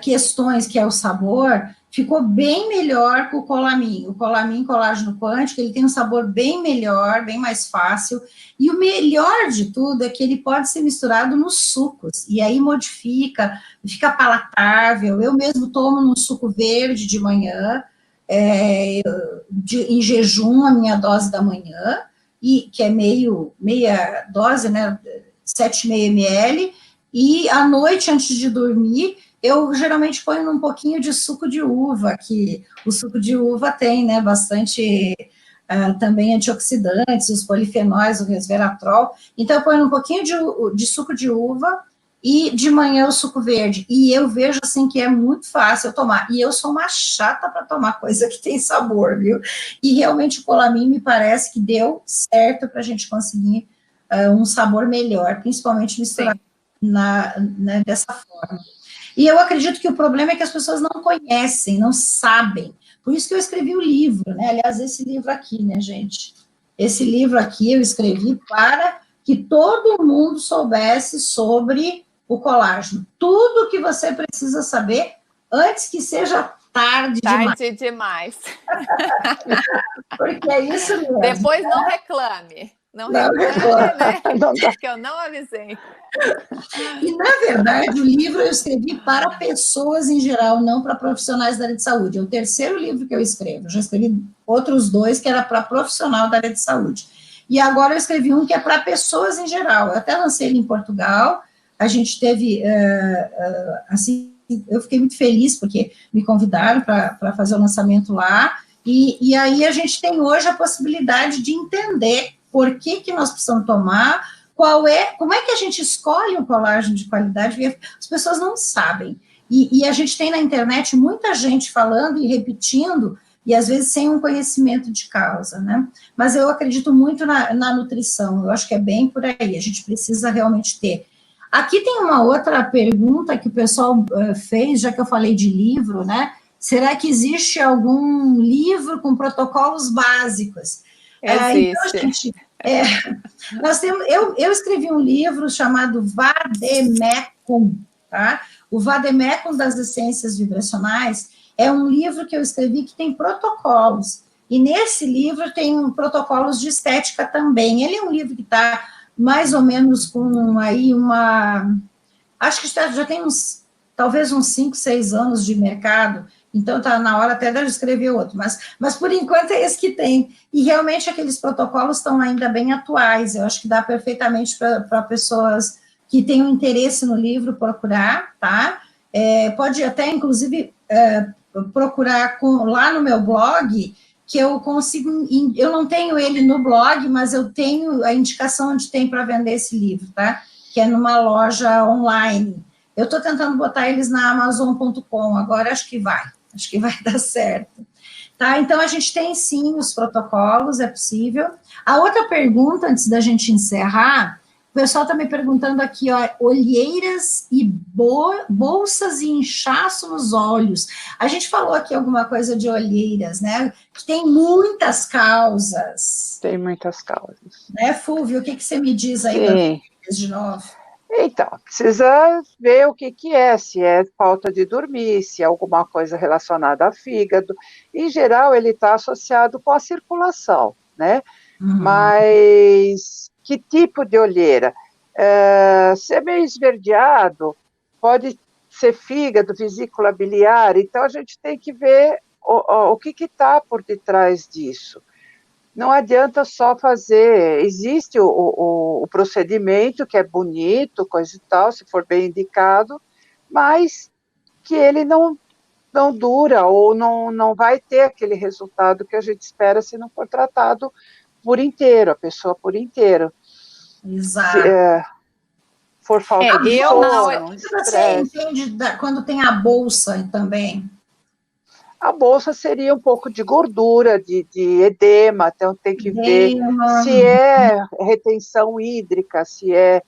questões, que é o sabor, ficou bem melhor com o Colamin. O Colamin Colágeno Quântico, ele tem um sabor bem melhor, bem mais fácil, e o melhor de tudo é que ele pode ser misturado nos sucos, e aí modifica, fica palatável. Eu mesmo tomo num suco verde de manhã, em jejum, a minha dose da manhã, e que é meia dose, né, 7,5 ml, e à noite, antes de dormir, eu geralmente ponho um pouquinho de suco de uva, que o suco de uva tem, né, bastante também antioxidantes, os polifenóis, o resveratrol. Então, eu ponho um pouquinho de suco de uva e de manhã o suco verde. E eu vejo, assim, que é muito fácil eu tomar. E eu sou uma chata para tomar coisa que tem sabor, viu? E realmente o Colamin me parece que deu certo para a gente conseguir um sabor melhor, principalmente misturado dessa forma. E eu acredito que o problema é que as pessoas não conhecem, não sabem. Por isso que eu escrevi o livro, né? Aliás, esse livro aqui, né, gente? Esse livro aqui eu escrevi para que todo mundo soubesse sobre o colágeno. Tudo que você precisa saber antes que seja tarde demais. Tarde demais. Porque é isso mesmo. Depois não reclame. Não reclame, né? Porque eu não avisei. E, na verdade, o livro eu escrevi para pessoas em geral, não para profissionais da área de saúde. É o terceiro livro que eu escrevo. Eu já escrevi outros 2 que era para profissional da área de saúde. E agora eu escrevi um que é para pessoas em geral. Eu até lancei ele em Portugal. A gente teve, assim, eu fiquei muito feliz porque me convidaram para fazer o lançamento lá. E aí a gente tem hoje a possibilidade de entender por que nós precisamos tomar, como é que a gente escolhe um colágeno de qualidade. As pessoas não sabem. E a gente tem na internet muita gente falando e repetindo, e às vezes sem um conhecimento de causa, né? Mas eu acredito muito na nutrição, eu acho que é bem por aí, a gente precisa realmente ter. Aqui tem uma outra pergunta que o pessoal fez, já que eu falei de livro, né? Será que existe algum livro com protocolos básicos? Existe. Então, gente, nós temos, eu escrevi um livro chamado Vademecum, tá? O Vademecum das Essências Vibracionais é um livro que eu escrevi que tem protocolos, e nesse livro tem protocolos de estética também. Ele é um livro que está mais ou menos com aí acho que já tem talvez uns 5, 6 anos de mercado, então está na hora até de eu escrever outro, mas por enquanto é esse que tem, e realmente aqueles protocolos estão ainda bem atuais, eu acho que dá perfeitamente para pessoas que tenham interesse no livro procurar, tá? Pode até, inclusive, procurar lá no meu blog, que eu consigo, eu não tenho ele no blog, mas eu tenho a indicação onde tem para vender esse livro, tá? Que é numa loja online. Eu estou tentando botar eles na Amazon.com, agora acho que vai dar certo. Tá? Então, a gente tem, sim, os protocolos, é possível. A outra pergunta, antes da gente encerrar, o pessoal está me perguntando aqui, ó, olheiras e bolsas e inchaço nos olhos. A gente falou aqui alguma coisa de olheiras, né? Que tem muitas causas. Tem muitas causas. Né, Fúvio? O que você me diz aí de novo? Então, precisa ver o que é, se é falta de dormir, se é alguma coisa relacionada a fígado. Em geral, ele está associado com a circulação, né? Uhum. Mas que tipo de olheira? Se é meio esverdeado, pode ser fígado, vesícula biliar, então a gente tem que ver o que está por detrás disso. Não adianta só fazer, existe o procedimento que é bonito, coisa e tal, se for bem indicado, mas que ele não dura ou não vai ter aquele resultado que a gente espera se não for tratado por inteiro, a pessoa por inteiro. Exato. Se for falta de sono, você entende quando tem a bolsa também? A bolsa seria um pouco de gordura, de edema, então tem que ver se é retenção hídrica, se é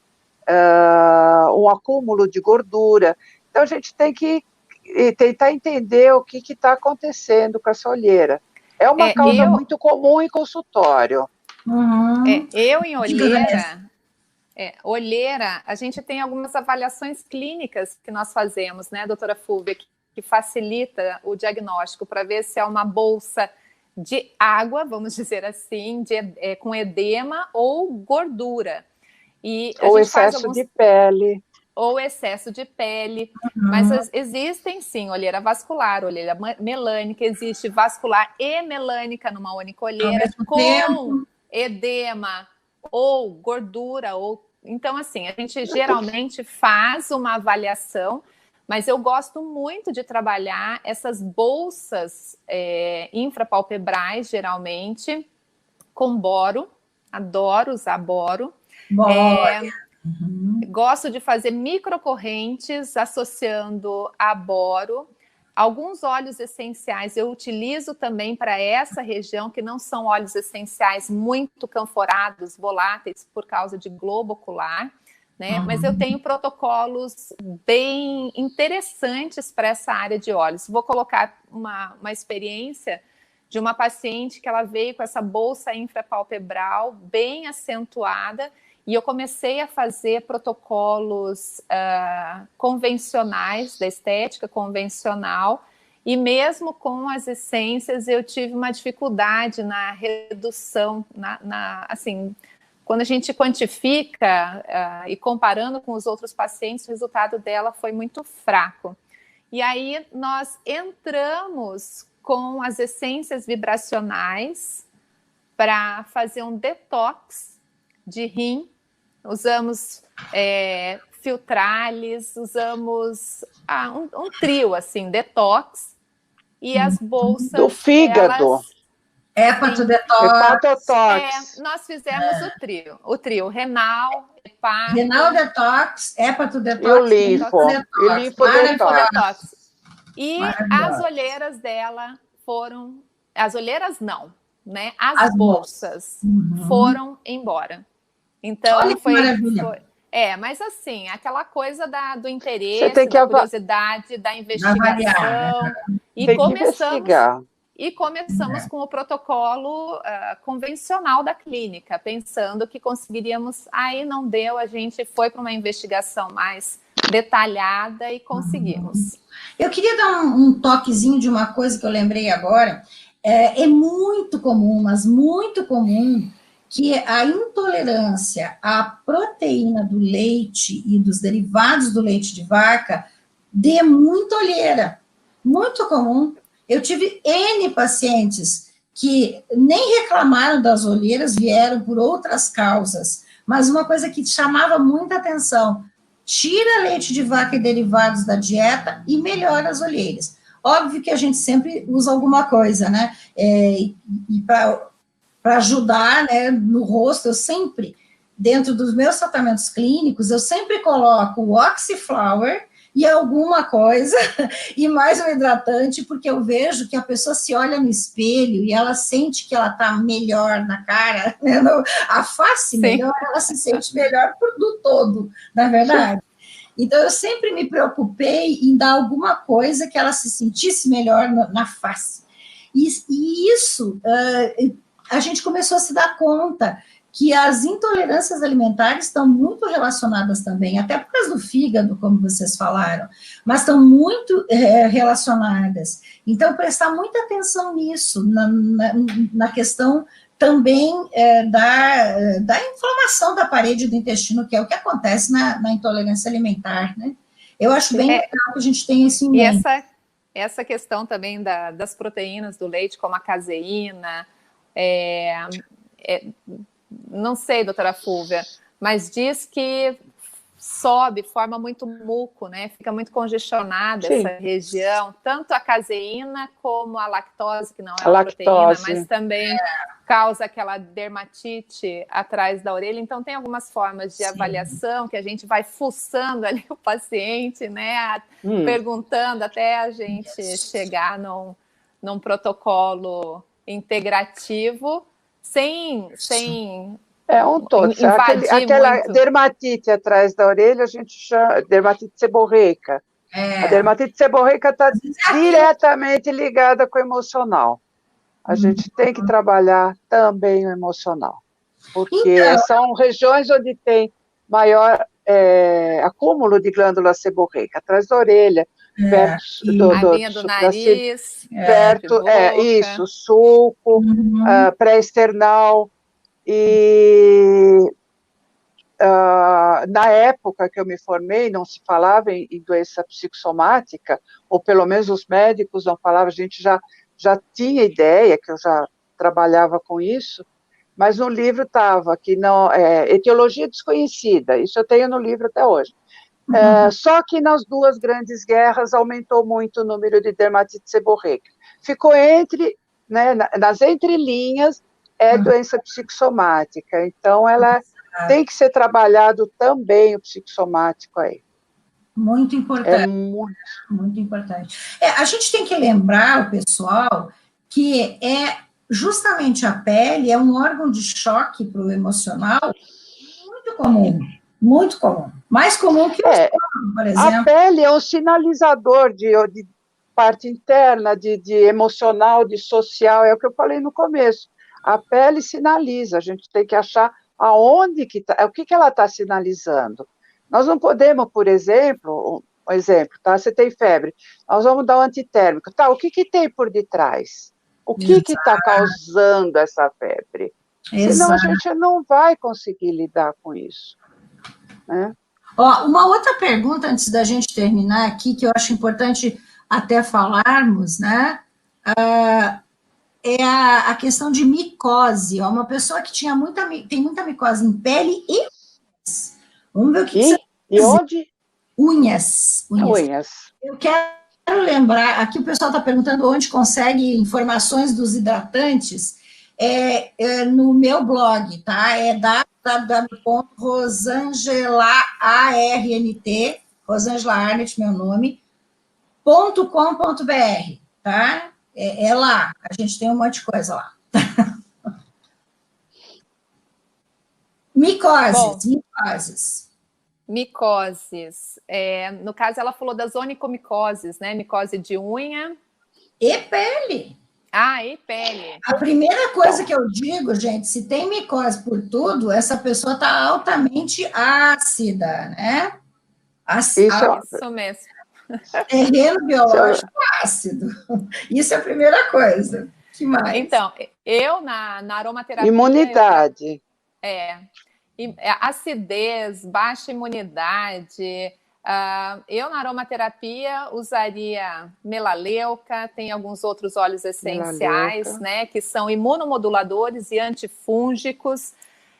um acúmulo de gordura. Então, a gente tem que tentar entender o que está acontecendo com essa olheira. É uma causa muito comum em consultório. Eu em olheira, Olheira, a gente tem algumas avaliações clínicas que nós fazemos, né, doutora Fúvia, que facilita o diagnóstico para ver se é uma bolsa de água, vamos dizer assim, com edema ou gordura. E ou excesso de pele. Ou excesso de pele. Mas existem, sim, olheira vascular, olheira melânica, existe vascular e melânica numa única olheira, com edema ou gordura. Então, assim, a gente geralmente faz uma avaliação, mas eu gosto muito de trabalhar essas bolsas infrapalpebrais, geralmente, com boro. Adoro usar boro. Gosto de fazer microcorrentes associando a boro. Alguns óleos essenciais eu utilizo também para essa região, que não são óleos essenciais muito canforados, voláteis, por causa de globo ocular, né? Mas eu tenho protocolos bem interessantes para essa área de óleos. Vou colocar uma experiência de uma paciente que ela veio com essa bolsa infrapalpebral bem acentuada, e eu comecei a fazer protocolos convencionais, da estética convencional, e mesmo com as essências eu tive uma dificuldade na redução, assim, quando a gente quantifica e comparando com os outros pacientes, o resultado dela foi muito fraco. E aí nós entramos com as essências vibracionais para fazer um detox de rim. Usamos Filtralis, usamos um trio, assim, detox, e as bolsas... Do fígado. Hepatotox. Nós fizemos o trio renal, hepato... Renal detox, hepatodetox e o linfodetox. E as olheiras dela foram... As olheiras não, né? As bolsas foram embora. Então, mas assim, aquela coisa do interesse, da curiosidade, da investigação. E começamos com o protocolo convencional da clínica, pensando que conseguiríamos. Aí não deu, a gente foi para uma investigação mais detalhada e conseguimos. Eu queria dar um toquezinho de uma coisa que eu lembrei agora. É muito comum, mas muito comum, que a intolerância à proteína do leite e dos derivados do leite de vaca dê muita olheira. Muito comum. Eu tive N pacientes que nem reclamaram das olheiras, vieram por outras causas, mas uma coisa que chamava muita atenção: tira leite de vaca e derivados da dieta e melhora as olheiras. Óbvio que a gente sempre usa alguma coisa, né? E para ajudar, né, no rosto, eu sempre, dentro dos meus tratamentos clínicos, eu sempre coloco o Oxiflower e alguma coisa, e mais um hidratante, porque eu vejo que a pessoa se olha no espelho e ela sente que ela está melhor na cara, né, a face melhor, ela se sente melhor do todo, na é verdade. Então, eu sempre me preocupei em dar alguma coisa que ela se sentisse melhor na face. E isso... a gente começou a se dar conta que as intolerâncias alimentares estão muito relacionadas também, até por causa do fígado, como vocês falaram, mas estão muito relacionadas. Então, prestar muita atenção nisso, na questão também da inflamação da parede do intestino, que é o que acontece na intolerância alimentar, né? Eu acho bem legal que a gente tenha isso em mente. E essa questão também das proteínas do leite, como a caseína... não sei, doutora Fúvia, mas diz que forma muito muco, né? Fica muito congestionada essa região, tanto a caseína como a lactose, que não é uma proteína, mas também causa aquela dermatite atrás da orelha. Então, tem algumas formas de avaliação que a gente vai fuçando ali o paciente, né? Perguntando até a gente chegar num protocolo integrativo, sem aquela muito. Dermatite atrás da orelha, a gente chama dermatite seborreica. A dermatite seborreica está diretamente ligada com o emocional. A gente tem que trabalhar também o emocional, porque são regiões onde tem maior acúmulo de glândula seborreica, atrás da orelha, perto a linha do nariz, perto, isso, sulco, pré-esternal, e na época que eu me formei, não se falava em doença psicossomática, ou pelo menos os médicos não falavam, a gente já tinha ideia, que eu já trabalhava com isso, mas no livro estava que não, etiologia desconhecida, isso eu tenho no livro até hoje. Só que nas duas grandes guerras aumentou muito o número de dermatite seborreica. Ficou nas entrelinhas, doença psicossomática, então ela tem que ser trabalhado também o psicossomático aí. Muito importante. Muito importante. A gente tem que lembrar o pessoal que justamente a pele é um órgão de choque para o emocional muito comum, muito comum. Mais comum que o estômago, por exemplo. A pele é um sinalizador de parte interna, de emocional, de social, é o que eu falei no começo. A pele sinaliza, a gente tem que achar aonde que está, o que ela está sinalizando. Nós não podemos, por exemplo, tá? Você tem febre, nós vamos dar um antitérmico, tá? O que tem por detrás? O que está causando essa febre? Senão a gente não vai conseguir lidar com isso, né? Uma outra pergunta, antes da gente terminar aqui, que eu acho importante até falarmos, né? É a questão de micose. Uma pessoa que tem muita micose em pele e unhas. Vamos ver o que você E onde? Unhas. Eu quero lembrar, aqui o pessoal está perguntando onde consegue informações dos hidratantes. No meu blog, tá? É www.rosangelaarnt, Rosângela Arnett, meu nome, .com.br, tá? É lá, a gente tem um monte de coisa lá. Micoses. No caso, ela falou das onicomicoses, né? Micose de unha. E pele. E pele. A primeira coisa que eu digo, gente, se tem micose por tudo, essa pessoa está altamente ácida, né? Isso mesmo. Terreno biológico ácido. Isso é a primeira coisa. Que mais? Então, eu na aromaterapia... Imunidade. Acidez, baixa imunidade. Eu, na aromaterapia, usaria melaleuca, tem alguns outros óleos essenciais, né, que são imunomoduladores e antifúngicos.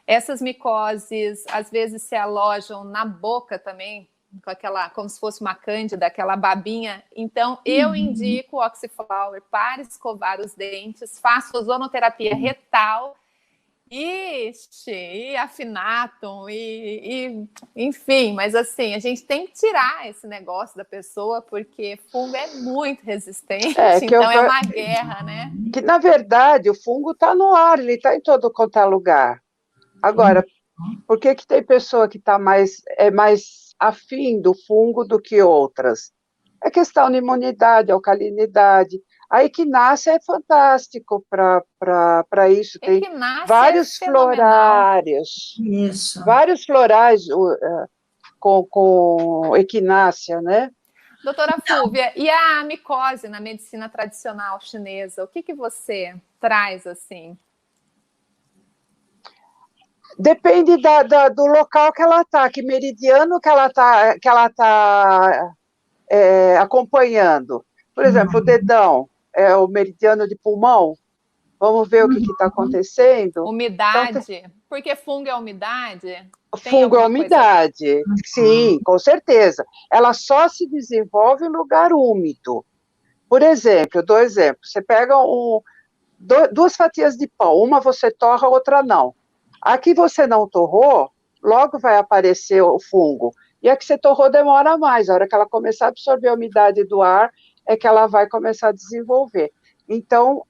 Essas micoses, às vezes, se alojam na boca também, com como se fosse uma cândida, aquela babinha. Então, eu indico o Oxiflower para escovar os dentes, faço ozonoterapia retal, e afinatum, enfim, mas assim, a gente tem que tirar esse negócio da pessoa, porque fungo é muito resistente, então é uma guerra, né? Que, na verdade, o fungo está no ar, ele está em todo quanto é lugar. Agora, por que tem pessoa que é mais afim do fungo do que outras? É questão de imunidade, alcalinidade. A equinácea é fantástico para isso. Tem vários florários. Isso. Vários florais com equinácea, né? Doutora Fúvia, e a micose na medicina tradicional chinesa? O que você traz assim? Depende do local que ela está, que meridiano que ela está acompanhando. Por exemplo, o dedão é o meridiano de pulmão. Vamos ver o que está acontecendo. Umidade, então, porque fungo é umidade? Fungo é umidade, sim, com certeza. Ela só se desenvolve em lugar úmido. Por exemplo, eu dou exemplo, você pega duas fatias de pão, uma você torra, a outra não. A que você não torrou, logo vai aparecer o fungo. E a que você torrou demora mais. A hora que ela começar a absorver a umidade do ar, é que ela vai começar a desenvolver. Então,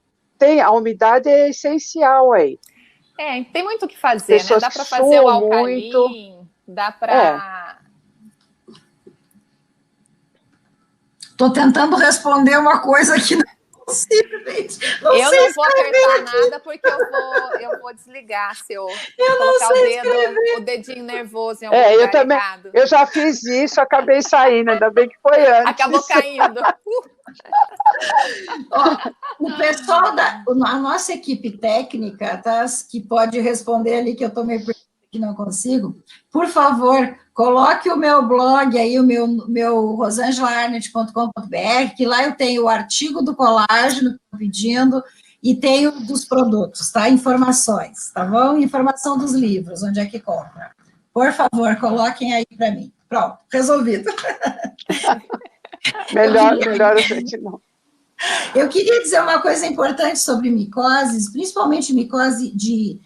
a umidade é essencial aí. Tem muito o que fazer, né? Dá para fazer o alcalim, dá para... Estou tentando responder uma coisa aqui. consigo, gente. Eu não vou apertar nada porque eu vou desligar se eu colocar o dedinho nervoso em algum lugar eu também, errado. Eu já fiz isso, acabei saindo, ainda bem que foi antes. Acabou caindo. Ó, o pessoal a nossa equipe técnica, tá, que pode responder ali que eu estou meio que não consigo, por favor, coloque o meu blog aí, o meu rosangelaarnett.com.br, que lá eu tenho o artigo do colágeno que estou pedindo e tenho dos produtos, tá? Informações, tá bom? Informação dos livros, onde é que compra. Por favor, coloquem aí para mim. Pronto, resolvido. Melhor a gente não. Eu queria dizer uma coisa importante sobre micoses, principalmente micose de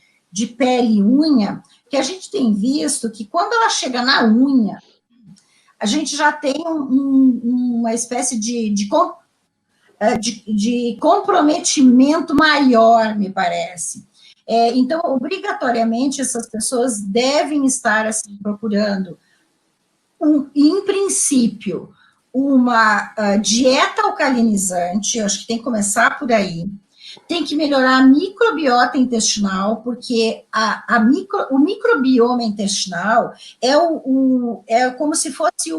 pele e unha, que a gente tem visto que quando ela chega na unha, a gente já tem uma espécie de comprometimento maior, me parece. Então, obrigatoriamente, essas pessoas devem estar assim, procurando, em princípio, uma dieta alcalinizante, eu acho que tem que começar por aí, tem que melhorar a microbiota intestinal, porque o microbioma intestinal é como se fosse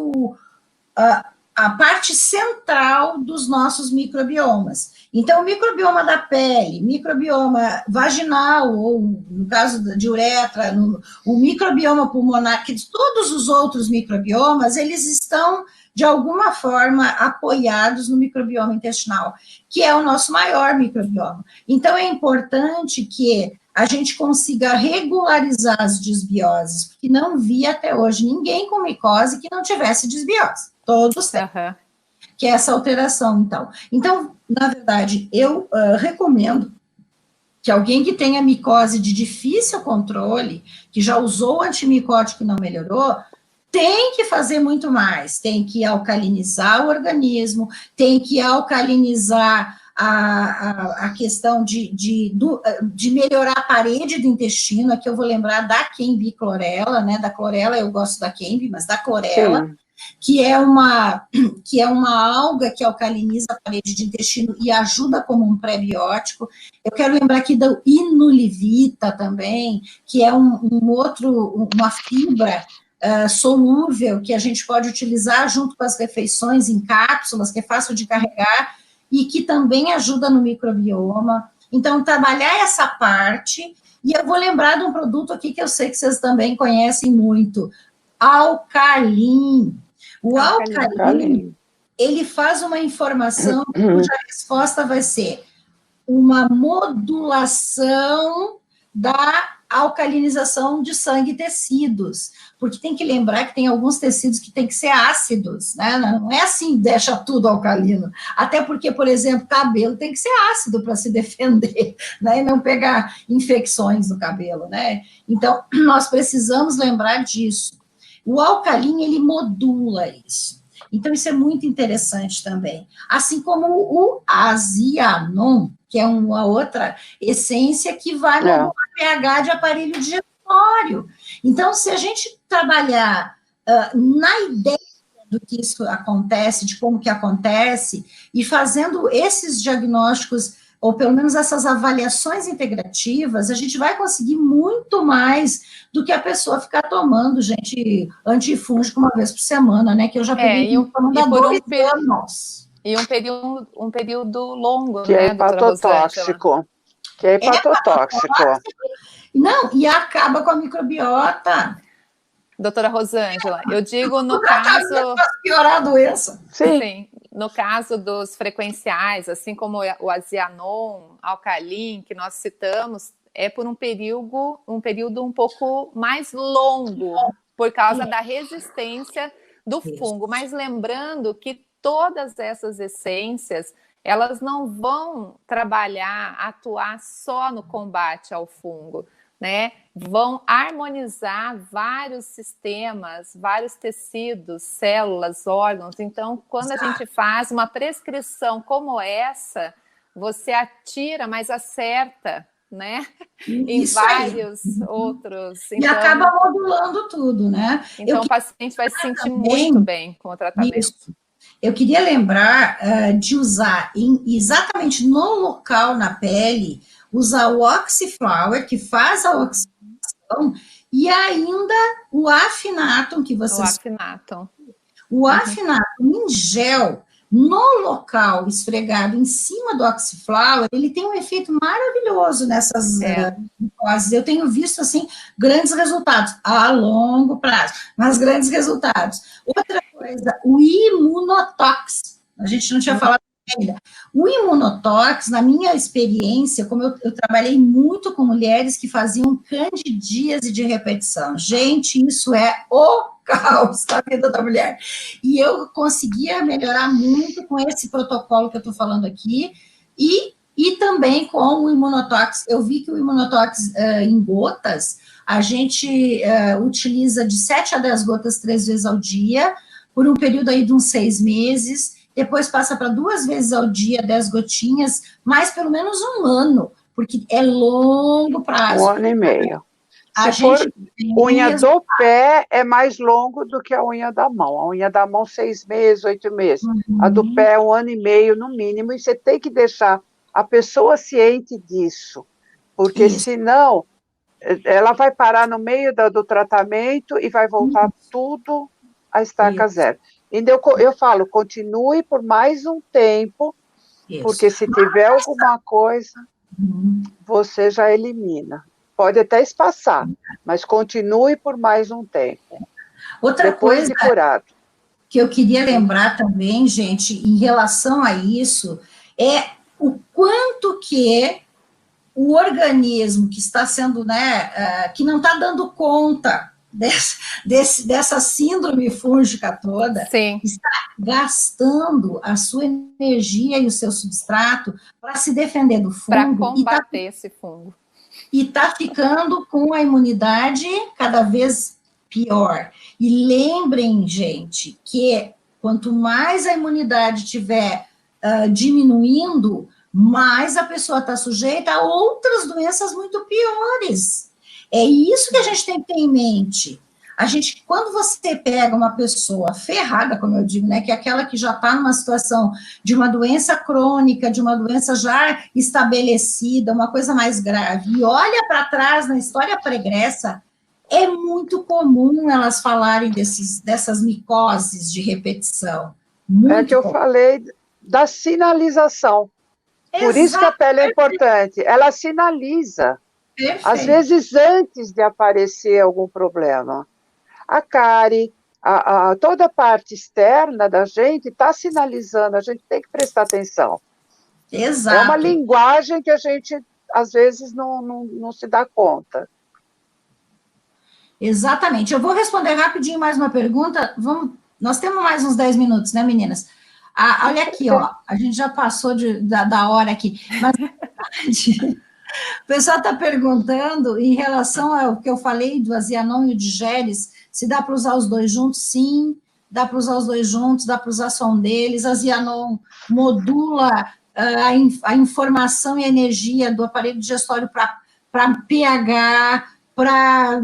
a parte central dos nossos microbiomas. Então, o microbioma da pele, microbioma vaginal, ou no caso de uretra, o microbioma pulmonar, que todos os outros microbiomas, eles estão de alguma forma apoiados no microbioma intestinal, que é o nosso maior microbioma. Então, é importante que a gente consiga regularizar as disbioses, porque não vi até hoje ninguém com micose que não tivesse disbiose. Todos têm. Que é essa alteração, então. Então, na verdade, eu recomendo que alguém que tenha micose de difícil controle, que já usou antimicótico e não melhorou, tem que fazer muito mais, tem que alcalinizar o organismo, tem que alcalinizar a questão de melhorar a parede do intestino. Aqui eu vou lembrar da Quembiclorela, né, da clorela, eu gosto da Quembi, mas da clorela, que é uma alga que alcaliniza a parede de intestino e ajuda como um pré-biótico. Eu quero lembrar aqui da Inulivita também, que é uma fibra solúvel que a gente pode utilizar junto com as refeições em cápsulas, que é fácil de carregar e que também ajuda no microbioma. Então, trabalhar essa parte, e eu vou lembrar de um produto aqui que eu sei que vocês também conhecem muito, Alcalin. O Alcalin, ele faz uma informação cuja resposta vai ser uma modulação da alcalinização de sangue e tecidos, porque tem que lembrar que tem alguns tecidos que tem que ser ácidos, né? Não é assim, deixa tudo alcalino, até porque, por exemplo, cabelo tem que ser ácido para se defender, né? E não pegar infecções no cabelo, né? Então, nós precisamos lembrar disso. O Alcalin, ele modula isso. Então, isso é muito interessante também. Assim como o Azianon, que é uma outra essência que vai modular o pH de aparelho digestório. Então, se a gente trabalhar na ideia do que isso acontece, de como que acontece, e fazendo esses diagnósticos, ou pelo menos essas avaliações integrativas, a gente vai conseguir muito mais do que a pessoa ficar tomando, gente, antifúngico uma vez por semana, né? Que eu já peguei tomando há 2 anos. E um período longo, que né, é hepatotóxico. Que é hepatotóxico. Não, e acaba com a microbiota. Doutora Rosângela, eu digo no caso... piorar a doença. Sim, no caso dos frequenciais, assim como o Azianon, Alcalin, que nós citamos, é por um período um pouco mais longo, por causa da resistência do fungo. Mas lembrando que todas essas essências, elas não vão atuar só no combate ao fungo, né? Vão harmonizar vários sistemas, vários tecidos, células, órgãos. Então, quando a gente faz uma prescrição como essa, você atira, mas acerta, né? Em vários outros. E acaba modulando tudo, né? Então, o paciente vai se sentir muito bem com o tratamento. Isso. Eu queria lembrar de usar exatamente no local, na pele, usar o Oxyflower, que faz a oxidação, e ainda o Afinatum, que vocês... O Afinatum. O Afinatum em gel, no local esfregado em cima do Oxyflower, ele tem um efeito maravilhoso nessas micoses. Eu tenho visto, assim, grandes resultados, a longo prazo, mas grandes resultados. Outra coisa, o Imunotox, a gente não tinha falado ainda. O Imunotox, na minha experiência, como eu trabalhei muito com mulheres que faziam candidíase de repetição. Gente, isso é o caos da vida da mulher. E eu conseguia melhorar muito com esse protocolo que eu estou falando aqui, e também com o Imunotox. Eu vi que o Imunotox em gotas, a gente utiliza de 7 a 10 gotas 3 vezes ao dia, por um período aí de uns 6 meses, depois passa para 2 vezes ao dia, 10 gotinhas, mais pelo menos um ano, porque é longo prazo. 1 ano e meio. A Se for gente unha do pé, é mais longo do que a unha da mão. A unha da mão, 6 meses, 8 meses. A do pé, 1 ano e meio, no mínimo. E você tem que deixar a pessoa ciente disso. Porque senão, ela vai parar no meio do tratamento e vai voltar tudo a estaca zero. Então, eu falo, continue por mais um tempo, porque se tiver alguma coisa, você já elimina. Pode até espaçar, mas continue por mais um tempo. Outra depois coisa de curado. Que eu queria lembrar também, gente, em relação a isso, é o quanto que o organismo que está sendo, né, que não está dando conta dessa síndrome fúngica toda, está gastando a sua energia e o seu substrato para se defender do fungo. Para combater esse fungo. E está ficando com a imunidade cada vez pior. E lembrem, gente, que quanto mais a imunidade estiver diminuindo, mais a pessoa está sujeita a outras doenças muito piores. É isso que a gente tem que ter em mente. Quando você pega uma pessoa ferrada, como eu digo, né, que é aquela que já está numa situação de uma doença crônica, de uma doença já estabelecida, uma coisa mais grave, e olha para trás na história pregressa, é muito comum elas falarem dessas micoses de repetição. É que eu falei da sinalização. Por isso que a pele é importante. Ela sinaliza. Perfeito. Às vezes, antes de aparecer algum problema. A cárie, toda a parte externa da gente está sinalizando, a gente tem que prestar atenção. Exato. É uma linguagem que a gente, às vezes, não se dá conta. Exatamente. Eu vou responder rapidinho mais uma pergunta. Nós temos mais uns 10 minutos, né, meninas? Olha aqui, ó, a gente já passou da hora aqui, mas o pessoal está perguntando em relação ao que eu falei do Azianon e o Digeris, se dá para usar os dois juntos? Sim, dá para usar os dois juntos, dá para usar só um deles. A Azianon modula a informação e a energia do aparelho digestório para pH, para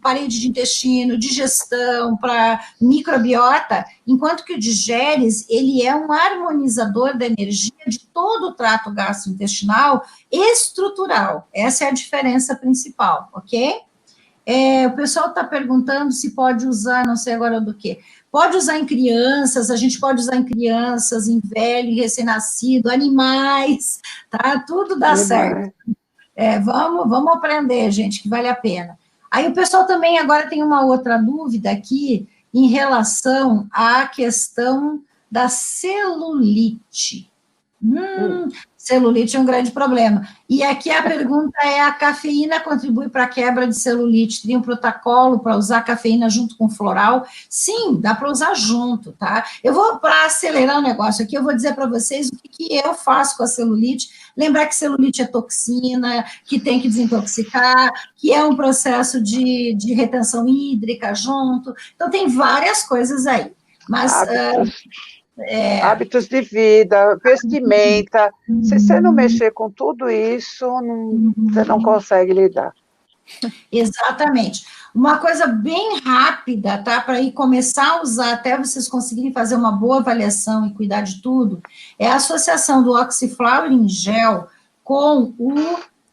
parede de intestino, digestão, para microbiota, enquanto que o Digeris, ele é um harmonizador da energia de todo o trato gastrointestinal estrutural. Essa é a diferença principal, ok? O pessoal está perguntando se pode usar, não sei agora do que. Pode usar em crianças, a gente pode usar em crianças, em velho, em recém-nascido, animais, tá? Tudo dá certo. Vamos aprender, gente, que vale a pena. Aí o pessoal também agora tem uma outra dúvida aqui em relação à questão da celulite. Celulite é um grande problema. E aqui a pergunta é: a cafeína contribui para a quebra de celulite? Teria um protocolo para usar cafeína junto com floral? Sim, dá para usar junto, tá? Eu vou, para acelerar o negócio aqui, eu vou dizer para vocês o que eu faço com a celulite. Lembrar que celulite é toxina, que tem que desintoxicar, que é um processo de retenção hídrica junto. Então, tem várias coisas aí. Mas... hábitos de vida, vestimenta. Se você não mexer com tudo isso, você não consegue lidar. Exatamente. Uma coisa bem rápida, tá? Para ir começar a usar até vocês conseguirem fazer uma boa avaliação e cuidar de tudo, é a associação do Oxyflower Gel com o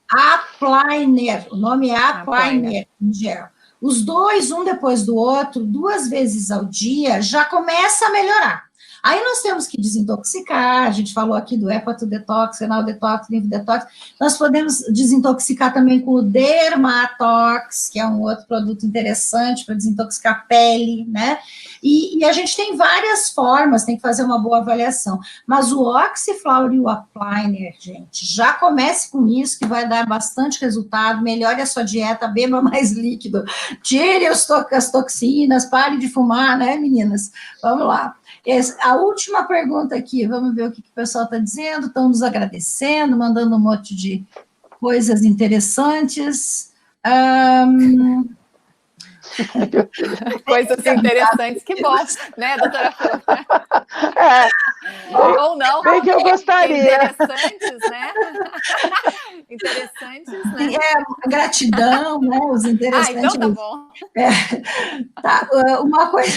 Apliner. O nome é Apliner Gel. Os dois, um depois do outro, 2 vezes ao dia, já começa a melhorar. Aí nós temos que desintoxicar, a gente falou aqui do hepatodetox, renal detox, linfodetox, nós podemos desintoxicar também com o Dermatox, que é um outro produto interessante para desintoxicar a pele, né? E a gente tem várias formas, tem que fazer uma boa avaliação, mas o Oxyflower e o Apliner, gente, já comece com isso, que vai dar bastante resultado, melhore a sua dieta, beba mais líquido, tire as toxinas, pare de fumar, né, meninas? Vamos lá. A última pergunta aqui, vamos ver o que o pessoal está dizendo, estão nos agradecendo, mandando um monte de coisas interessantes. Coisas interessantes, que bom, né, doutora Flor? Ou não. Bem que eu gostaria. Interessantes, né? Interessantes, né? Gratidão, né, os interessantes. Então tá bom. Tá, uma coisa...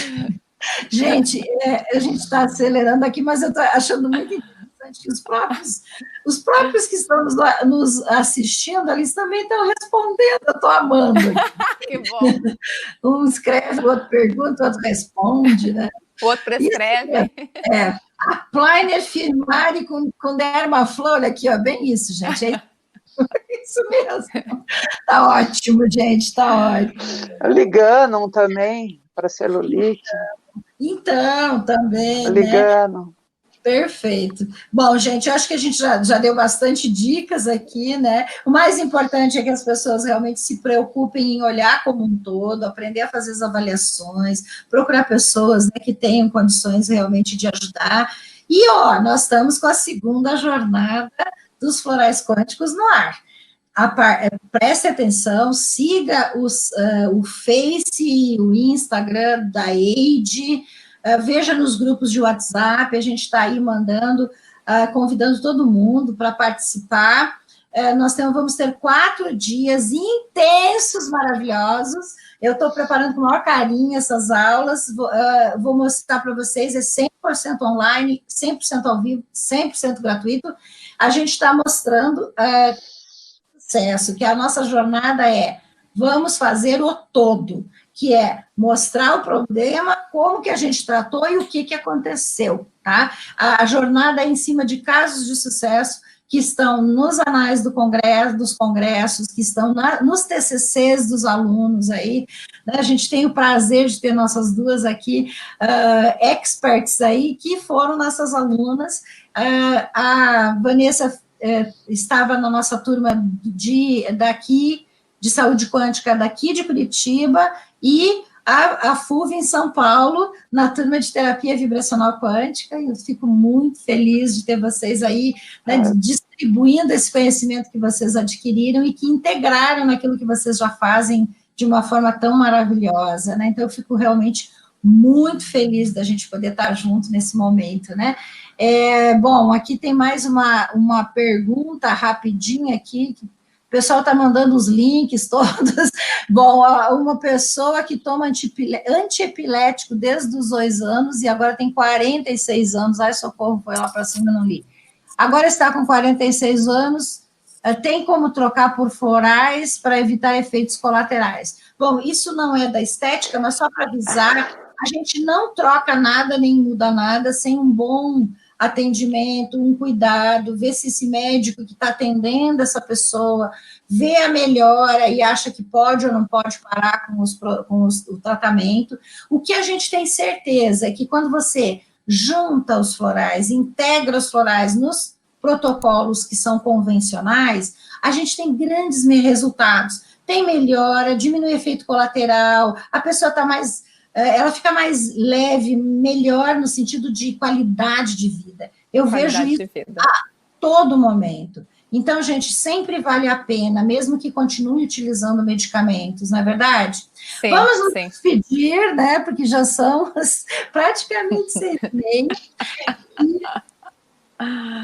Gente, a gente está acelerando aqui, mas eu estou achando muito interessante que os próprios que estão nos assistindo, eles também estão respondendo, eu estou amando. Que bom. Um escreve, o outro pergunta, o outro responde, né? O outro prescreve. A Pliner Firmari com Dermaflor aqui, ó, bem isso, gente, é isso mesmo. Tá ótimo, gente, tá ótimo. Liganum também, para celulite. Então, também, Liganum. né? Perfeito. Bom, gente, eu acho que a gente já deu bastante dicas aqui, né? O mais importante é que as pessoas realmente se preocupem em olhar como um todo, aprender a fazer as avaliações, procurar pessoas, né, que tenham condições realmente de ajudar. E, ó, nós estamos com a segunda jornada dos Florais Quânticos no ar. Preste atenção, siga o Face e o Instagram da EIDE, veja nos grupos de WhatsApp, a gente está aí mandando, convidando todo mundo para participar. Nós vamos ter 4 dias intensos, maravilhosos. Eu estou preparando com o maior carinho essas aulas, vou mostrar para vocês, é 100% online, 100% ao vivo, 100% gratuito. A gente está mostrando... sucesso, que a nossa jornada vamos fazer o todo, que é mostrar o problema, como que a gente tratou e o que aconteceu, tá? A jornada é em cima de casos de sucesso que estão nos anais dos congressos, que estão nos TCCs dos alunos aí, né? A gente tem o prazer de ter nossas duas aqui, experts aí, que foram nossas alunas, a Vanessa estava na nossa turma daqui, de saúde quântica daqui de Curitiba, e a FUV em São Paulo, na turma de terapia vibracional quântica, e eu fico muito feliz de ter vocês aí, né, distribuindo esse conhecimento que vocês adquiriram e que integraram naquilo que vocês já fazem de uma forma tão maravilhosa, né? Então eu fico realmente muito feliz da gente poder estar junto nesse momento, né? Bom, aqui tem mais uma pergunta rapidinha aqui, que o pessoal está mandando os links todos. Bom, uma pessoa que toma antiepilético desde os 2 anos e agora tem 46 anos, ai, socorro, foi lá para cima, não li. Agora está com 46 anos, tem como trocar por florais para evitar efeitos colaterais. Bom, isso não é da estética, mas só para avisar, a gente não troca nada, nem muda nada, sem um bom atendimento, um cuidado, ver se esse médico que está atendendo essa pessoa vê a melhora e acha que pode ou não pode parar com o tratamento. O que a gente tem certeza é que quando você junta os florais, integra os florais nos protocolos que são convencionais, a gente tem grandes resultados. Tem melhora, diminui efeito colateral, a pessoa está mais... ela fica mais leve, melhor no sentido de qualidade de vida. Eu vejo isso a todo momento. Então, gente, sempre vale a pena, mesmo que continue utilizando medicamentos, não é verdade? Sim, vamos nos despedir, né? Porque já são praticamente 6h30.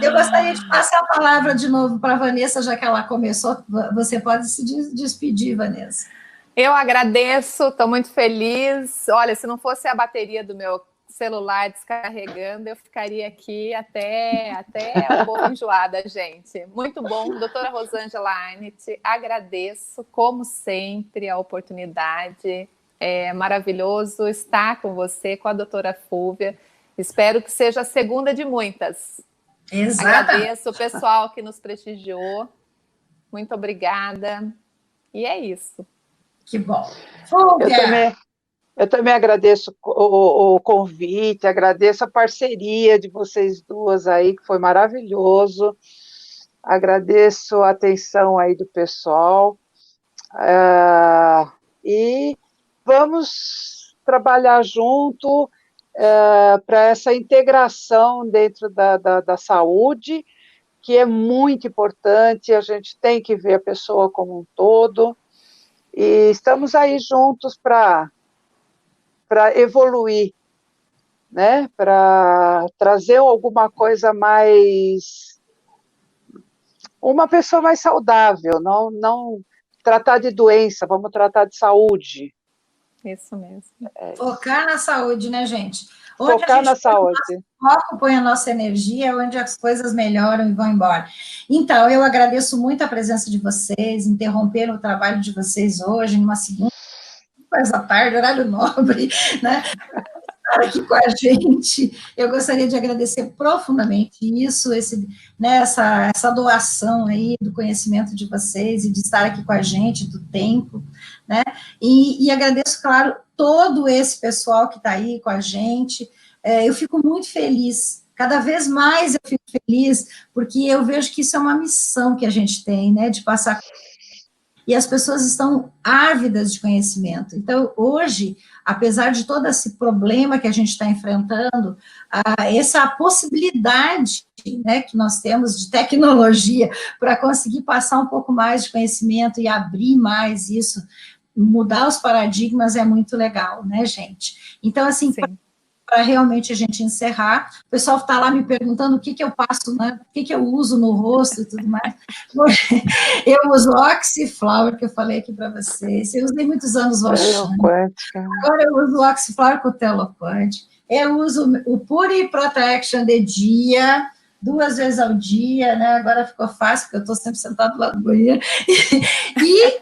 Eu gostaria de passar a palavra de novo para a Vanessa, já que ela começou. Você pode se despedir, Vanessa. Eu agradeço, estou muito feliz. Olha, se não fosse a bateria do meu celular descarregando, eu ficaria aqui até um pouco enjoada, gente. Muito bom, doutora Rosângela Arndt, agradeço, como sempre, a oportunidade. É maravilhoso estar com você, com a doutora Fúvia. Espero que seja a segunda de muitas. Exato. Agradeço o pessoal que nos prestigiou. Muito obrigada. E é isso. Que bom. Eu também agradeço o convite, agradeço a parceria de vocês duas aí, que foi maravilhoso. Agradeço a atenção aí do pessoal. E vamos trabalhar junto para essa integração dentro da saúde, que é muito importante, a gente tem que ver a pessoa como um todo, e estamos aí juntos para evoluir, né? Para trazer alguma coisa mais... uma pessoa mais saudável, não tratar de doença, vamos tratar de saúde. Isso mesmo. Focar na saúde, né, gente? Focar na saúde. Foco, põe a nossa energia, onde as coisas melhoram e vão embora. Então, eu agradeço muito a presença de vocês, interromper o trabalho de vocês hoje, numa segunda, depois da tarde, horário nobre, né? Estar aqui com a gente. Eu gostaria de agradecer profundamente isso, essa doação aí do conhecimento de vocês e de estar aqui com a gente, do tempo, né? E agradeço, claro, todo esse pessoal que está aí com a gente. Eu fico muito feliz, cada vez mais eu fico feliz, porque eu vejo que isso é uma missão que a gente tem, né, de passar... E as pessoas estão ávidas de conhecimento. Então, hoje, apesar de todo esse problema que a gente está enfrentando, essa possibilidade, né, que nós temos de tecnologia para conseguir passar um pouco mais de conhecimento e abrir mais isso, mudar os paradigmas é muito legal, né, gente? Então, assim, para realmente a gente encerrar, o pessoal está lá me perguntando o que eu passo, né, o que eu uso no rosto e tudo mais. Eu uso Oxiflower, que eu falei aqui para vocês, eu usei muitos anos o Oxane, agora eu uso o Oxiflower com o Telopante, eu uso o Puri Protection de dia, 2 vezes ao dia, né? Agora ficou fácil, porque eu estou sempre sentado lá no banheiro. E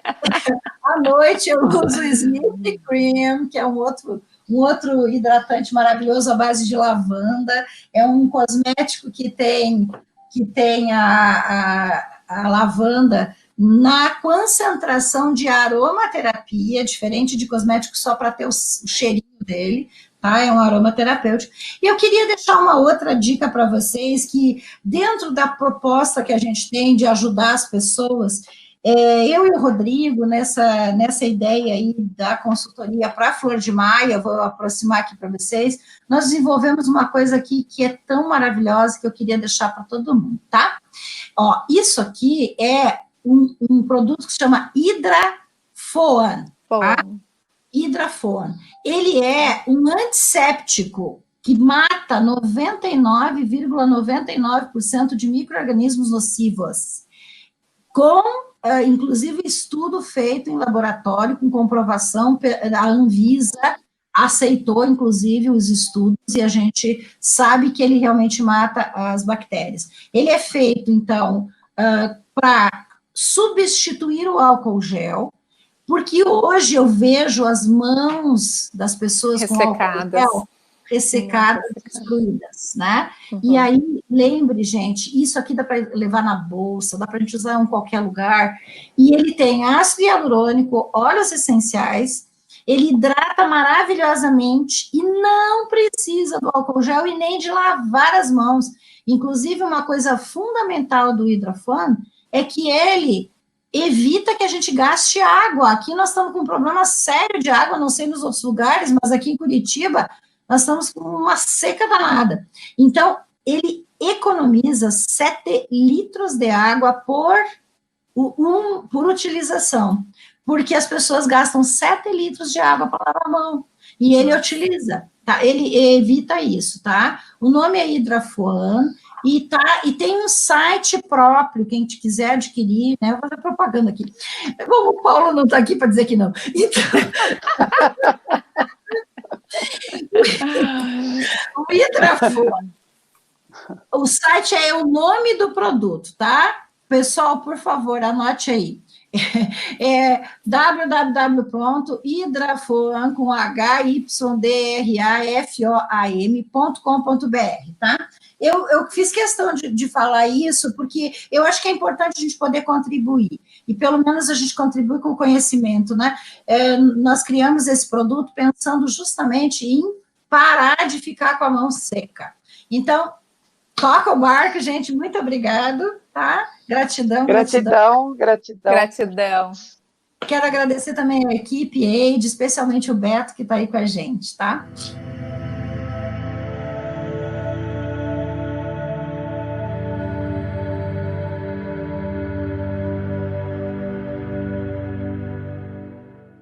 à noite eu uso o Sleep Cream, que é um outro hidratante maravilhoso à base de lavanda. É um cosmético que tem a lavanda na concentração de aromaterapia, diferente de cosmético só para ter o cheirinho dele, tá? É um aromaterapêutico. E eu queria deixar uma outra dica para vocês, que dentro da proposta que a gente tem de ajudar as pessoas, eu e o Rodrigo, nessa ideia aí da consultoria para a Flor de Maia, vou aproximar aqui para vocês, nós desenvolvemos uma coisa aqui que é tão maravilhosa que eu queria deixar para todo mundo, tá? Ó, isso aqui é um produto que se chama Hidrafoam, tá? Hidrafoam. Ele é um antisséptico que mata 99,99% de micro-organismos nocivos, inclusive estudo feito em laboratório, com comprovação, a Anvisa aceitou, inclusive, os estudos, e a gente sabe que ele realmente mata as bactérias. Ele é feito, então, para substituir o álcool gel, porque hoje eu vejo as mãos das pessoas ressecadas, destruídas, né? Uhum. E aí, lembre, gente, isso aqui dá para levar na bolsa, dá para a gente usar em qualquer lugar, e ele tem ácido hialurônico, óleos essenciais, ele hidrata maravilhosamente e não precisa do álcool gel e nem de lavar as mãos. Inclusive, uma coisa fundamental do Hidrafoam é que ele evita que a gente gaste água. Aqui nós estamos com um problema sério de água, não sei nos outros lugares, mas aqui em Curitiba nós estamos com uma seca danada. Então, ele economiza 7 litros de água por utilização, porque as pessoas gastam 7 litros de água para lavar a mão, e ele utiliza, tá? Ele evita isso, tá? O nome é Hidrafoam, E tem um site próprio, quem te quiser adquirir, né? Eu vou fazer propaganda aqui. Bom, o Paulo não está aqui para dizer que não. Então, o Hidrafor, o site é o nome do produto, tá? Pessoal, por favor, anote aí. É www.hidrafoam, com hydrafoam.com.br, tá? Eu fiz questão de falar isso, porque eu acho que é importante a gente poder contribuir, e pelo menos a gente contribui com o conhecimento, né? Nós criamos esse produto pensando justamente em parar de ficar com a mão seca. Então, toca o barco, gente, muito obrigado, tá? Gratidão. Quero agradecer também a equipe EID, especialmente o Beto, que está aí com a gente, tá?